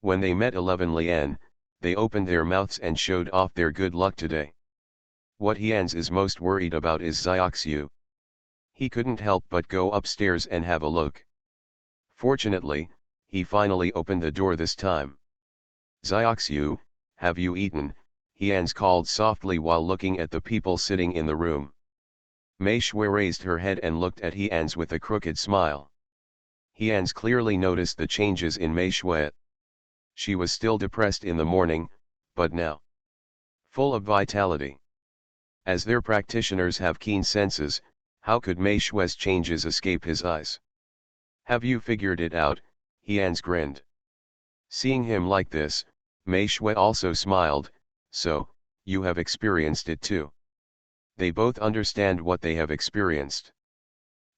When they met 11 Lian, they opened their mouths and showed off their good luck today. What Hians is most worried about is Xiaoxiu. He couldn't help but go upstairs and have a look. Fortunately, he finally opened the door this time. Xiaoxiu, have you eaten? Hians called softly while looking at the people sitting in the room. Mei Shui raised her head and looked at Hians with a crooked smile. Hians clearly noticed the changes in Mei Shui. She was still depressed in the morning, but now full of vitality. As their practitioners have keen senses, how could Mei Shui's changes escape his eyes? Have you figured it out? Hians grinned. Seeing him like this, Mei Shui also smiled. So, you have experienced it too. They both understand what they have experienced.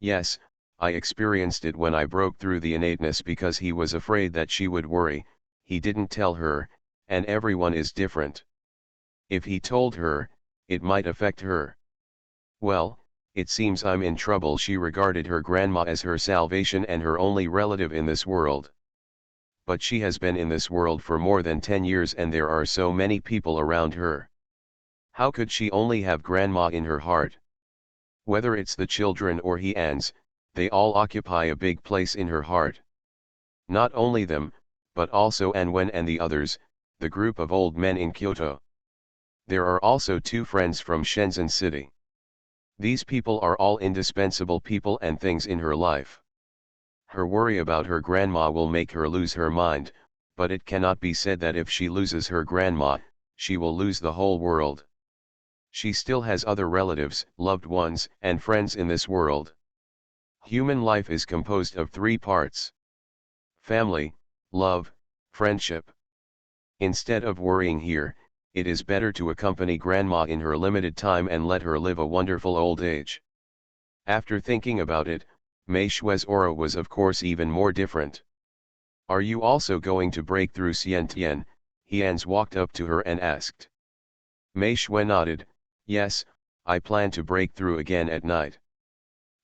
Yes, I experienced it when I broke through the innateness because he was afraid that she would worry, he didn't tell her, and everyone is different. If he told her, it might affect her. Well, it seems I'm in trouble. She regarded her grandma as her salvation and her only relative in this world. But she has been in this world for more than 10 years and there are so many people around her. How could she only have grandma in her heart? Whether it's the children or Hyans, they all occupy a big place in her heart. Not only them, but also Anwen and the others, the group of old men in Kyoto. There are also 2 friends from Shenzhen City. These people are all indispensable people and things in her life. Her worry about her grandma will make her lose her mind, but it cannot be said that if she loses her grandma, she will lose the whole world. She still has other relatives, loved ones, and friends in this world. Human life is composed of 3 parts: family, love, friendship. Instead of worrying here, it is better to accompany grandma in her limited time and let her live a wonderful old age. After thinking about it, Mei Shui's aura was of course even more different. Are you also going to break through Xiantian? Hyans walked up to her and asked. Mei Shui nodded, yes, I plan to break through again at night.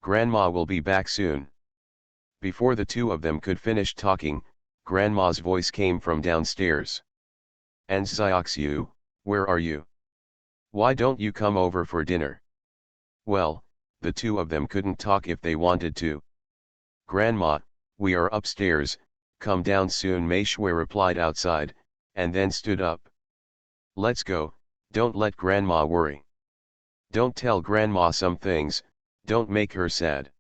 Grandma will be back soon. Before the 2 of them could finish talking, Grandma's voice came from downstairs. Anzioxiu, where are you? Why don't you come over for dinner? Well, the 2 of them couldn't talk if they wanted to. Grandma, we are upstairs, come down soon, Mei Shui replied outside, and then stood up. Let's go, don't let grandma worry. Don't tell grandma some things, don't make her sad.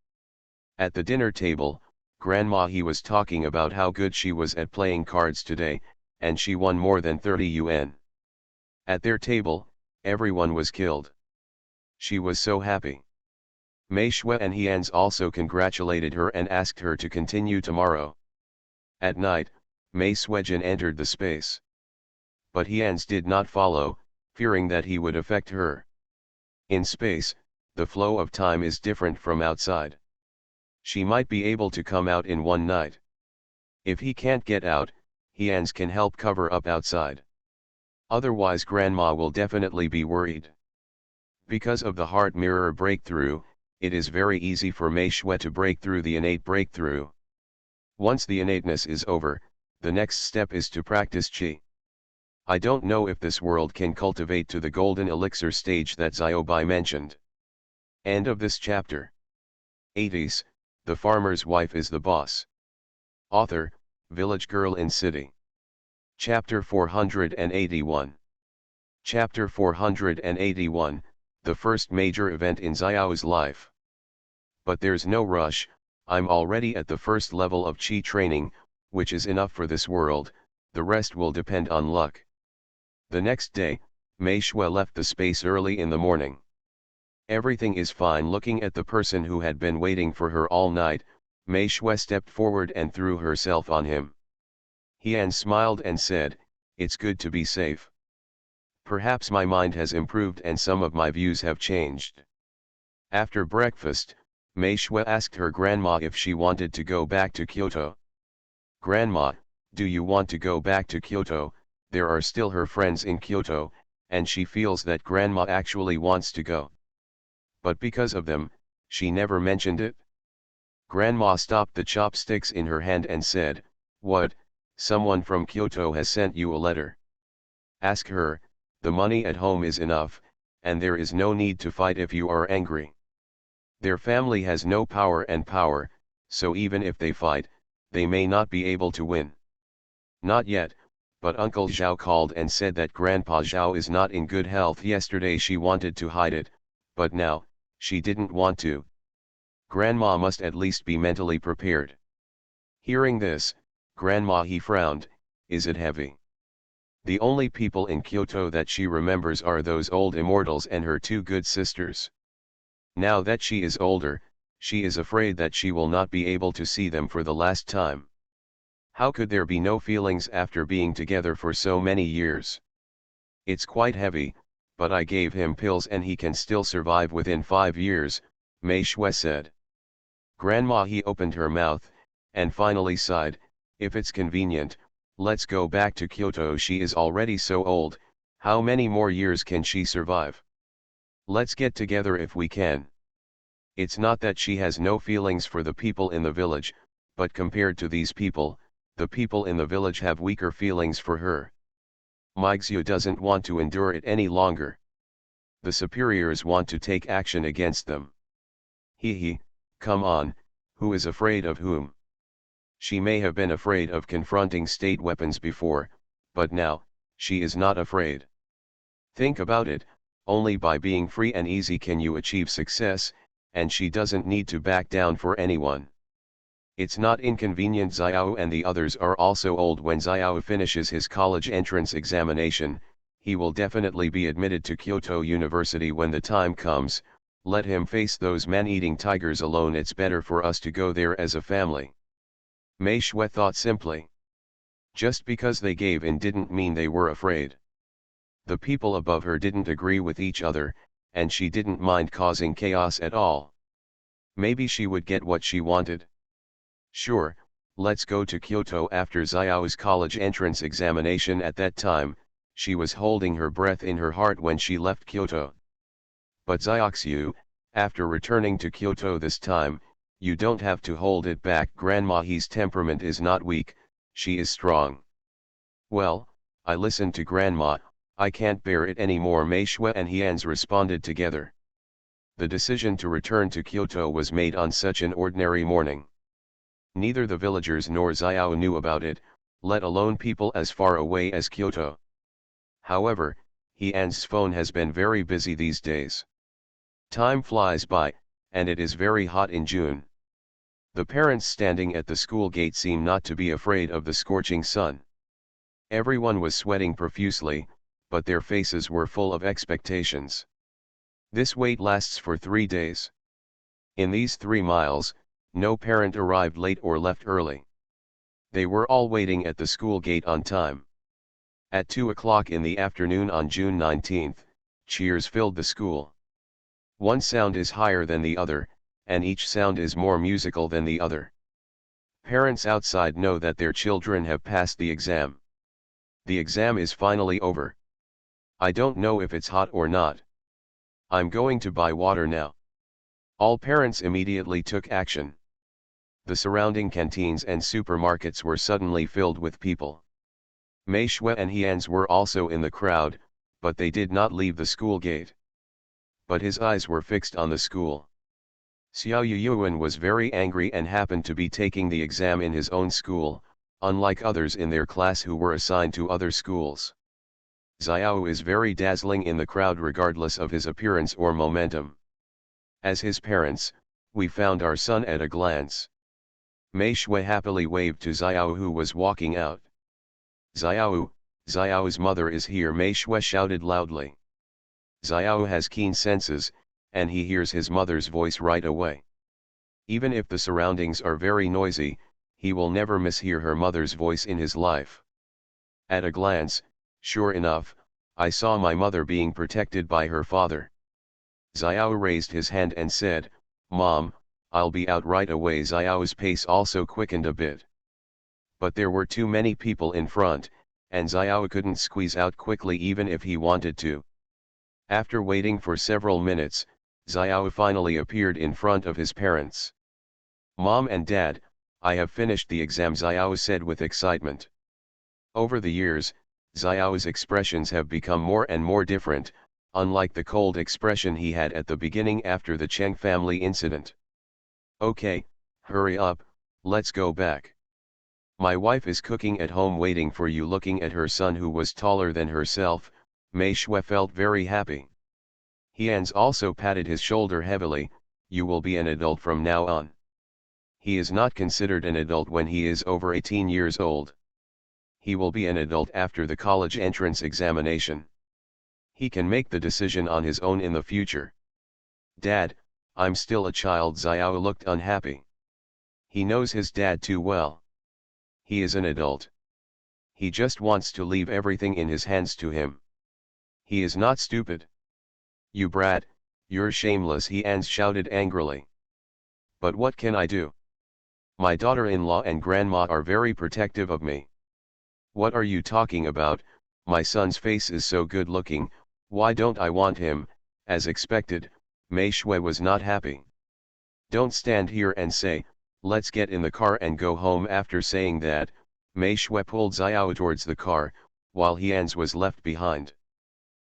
At the dinner table, Grandma he was talking about how good she was at playing cards today, and she won more than 30 yuan. At their table, everyone was killed. She was so happy. Mei Shui and Hyans also congratulated her and asked her to continue tomorrow. At night, Mei Suijin entered the space. But Hyans did not follow, fearing that he would affect her. In space, the flow of time is different from outside. She might be able to come out in one night. If he can't get out, Hyans can help cover up outside. Otherwise grandma will definitely be worried. Because of the heart mirror breakthrough, it is very easy for Mei Shui to break through the innate breakthrough. Once the innateness is over, the next step is to practice qi. I don't know if this world can cultivate to the golden elixir stage that Xiaobai mentioned. End of this chapter. 80s, the farmer's wife is the boss. Author, Village Girl in City. Chapter 481. Chapter 481, the first major event in Xiao's life. But there's no rush, I'm already at the first level of qi training, which is enough for this world, the rest will depend on luck. The next day, Mei Shui left the space early in the morning. Everything is fine. Looking at the person who had been waiting for her all night, Mei Shui stepped forward and threw herself on him. Hyans smiled and said, it's good to be safe. Perhaps my mind has improved and some of my views have changed. After breakfast, Mei Shui asked her grandma if she wanted to go back to Kyoto. Grandma, do you want to go back to Kyoto? There are still her friends in Kyoto, and she feels that grandma actually wants to go. But because of them, she never mentioned it. Grandma stopped the chopsticks in her hand and said, what, someone from Kyoto has sent you a letter? Ask her, the money at home is enough, and there is no need to fight if you are angry. Their family has no power, so even if they fight, they may not be able to win. Not yet, but Uncle Zhao called and said that Grandpa Zhao is not in good health. Yesterday she wanted to hide it, but now, she didn't want to. Grandma must at least be mentally prepared. Hearing this, Grandma he frowned, is it heavy? The only people in Kyoto that she remembers are those old immortals and her 2 good sisters. Now that she is older, she is afraid that she will not be able to see them for the last time. How could there be no feelings after being together for so many years? It's quite heavy, but I gave him pills and he can still survive within 5 years, Mei Shui said. Grandma he opened her mouth, and finally sighed, if it's convenient, let's go back to Kyoto. She is already so old, how many more years can she survive? Let's get together if we can. It's not that she has no feelings for the people in the village, but compared to these people, the people in the village have weaker feelings for her. Meixue doesn't want to endure it any longer. The superiors want to take action against them. He, come on, who is afraid of whom? She may have been afraid of confronting state weapons before, but now, she is not afraid. Think about it, only by being free and easy can you achieve success, and she doesn't need to back down for anyone. It's not inconvenient. Xiao and the others are also old. When Xiao finishes his college entrance examination, he will definitely be admitted to Kyoto University when the time comes. Let him face those man-eating tigers alone. It's better for us to go there as a family. Mei Shui thought simply. Just because they gave in didn't mean they were afraid. The people above her didn't agree with each other, and she didn't mind causing chaos at all. Maybe she would get what she wanted. Sure, let's go to Kyoto. After Xiao's college entrance examination, at that time, she was holding her breath in her heart when she left Kyoto. But Xiaoxiu, after returning to Kyoto this time, you don't have to hold it back. Grandma, his temperament is not weak, she is strong. Well, I listened to Grandma, I can't bear it anymore. Mei Shui and Hians responded together. The decision to return to Kyoto was made on such an ordinary morning. Neither the villagers nor Xiao knew about it, let alone people as far away as Kyoto. However, Hian's phone has been very busy these days. Time flies by, and it is very hot in June. The parents standing at the school gate seem not to be afraid of the scorching sun. Everyone was sweating profusely, but their faces were full of expectations. This wait lasts for 3 days. In these 3 miles, no parent arrived late or left early. They were all waiting at the school gate on time. At 2 o'clock in the afternoon on June 19th, cheers filled the school. One sound is higher than the other, and each sound is more musical than the other. Parents outside know that their children have passed the exam. The exam is finally over. I don't know if it's hot or not. I'm going to buy water now. All parents immediately took action. The surrounding canteens and supermarkets were suddenly filled with people. Mei Shui and Hians were also in the crowd, but they did not leave the school gate. But his eyes were fixed on the school. Xiao Yuan was very angry and happened to be taking the exam in his own school, unlike others in their class who were assigned to other schools. Xiao is very dazzling in the crowd regardless of his appearance or momentum. As his parents, we found our son at a glance. Mei Shui happily waved to Xiao, who was walking out. Xiao's mother is here, Mei Shui shouted loudly. Xiao has keen senses, and he hears his mother's voice right away. Even if the surroundings are very noisy, he will never mishear her mother's voice in his life. At a glance, sure enough, I saw my mother being protected by her father. Xiao raised his hand and said, "Mom, I'll be out right away." Xiao's pace also quickened a bit. But there were too many people in front, and Xiao couldn't squeeze out quickly even if he wanted to. After waiting for several minutes, Xiao finally appeared in front of his parents. "Mom and Dad, I have finished the exam," Xiao said with excitement. Over the years, Xiao's expressions have become more and more different, unlike the cold expression he had at the beginning after the Cheng family incident. "Okay, hurry up, let's go back. My wife is cooking at home waiting for you." Looking at her son, who was taller than herself, Mei Shui felt very happy. Hians also patted his shoulder heavily. "You will be an adult from now on." He is not considered an adult when he is over 18 years old. He will be an adult after the college entrance examination. He can make the decision on his own in the future. "Dad, I'm still a child." Xiao looked unhappy. He knows his dad too well. He is an adult. He just wants to leave everything in his hands to him. He is not stupid. "You brat, you're shameless," Hians shouted angrily. "But what can I do? My daughter-in-law and grandma are very protective of me." "What are you talking about? My son's face is so good looking, why don't I want him?" As expected, Mei Shui was not happy. "Don't stand here and say, 'Let's get in the car and go home.'" After saying that, Mei Shui pulled Xiao towards the car, while Hians was left behind.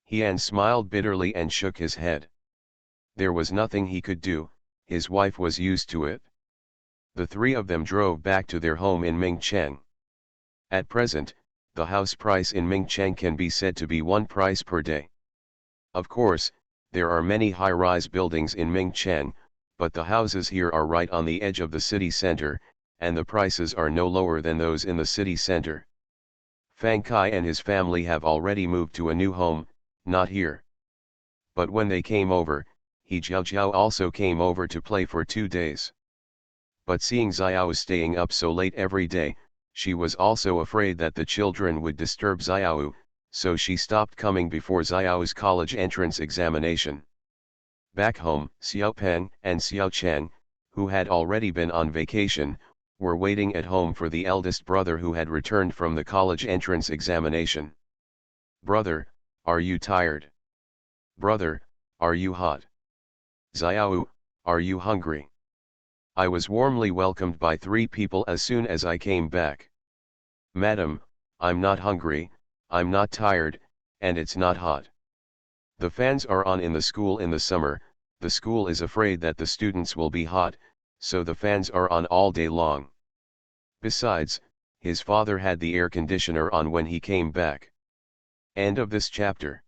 Hians smiled bitterly and shook his head. There was nothing he could do. his wife was used to it. The three of them drove back to their home in Mingcheng. At present, the house price in Mingcheng can be said to be one price per day. Of course, there are many high-rise buildings in Mingcheng, but the houses here are right on the edge of the city center, and the prices are no lower than those in the city center. Fang Kai and his family have already moved to a new home, not here. But when they came over, He Jiao also came over to play for 2 days. But seeing Xiao staying up so late every day, she was also afraid that the children would disturb Xiao, so she stopped coming before Xiao's college entrance examination. Back home, Xiao Peng and Xiao Chen, who had already been on vacation, were waiting at home for the eldest brother who had returned from the college entrance examination. "Brother, are you tired? Brother, are you hot? Xiao, are you hungry?" I was warmly welcomed by 3 people as soon as I came back. "Madam, I'm not hungry, I'm not tired, and it's not hot. The fans are on in the school in the summer, the school is afraid that the students will be hot, so the fans are on all day long." Besides, his father had the air conditioner on when he came back. End of this chapter.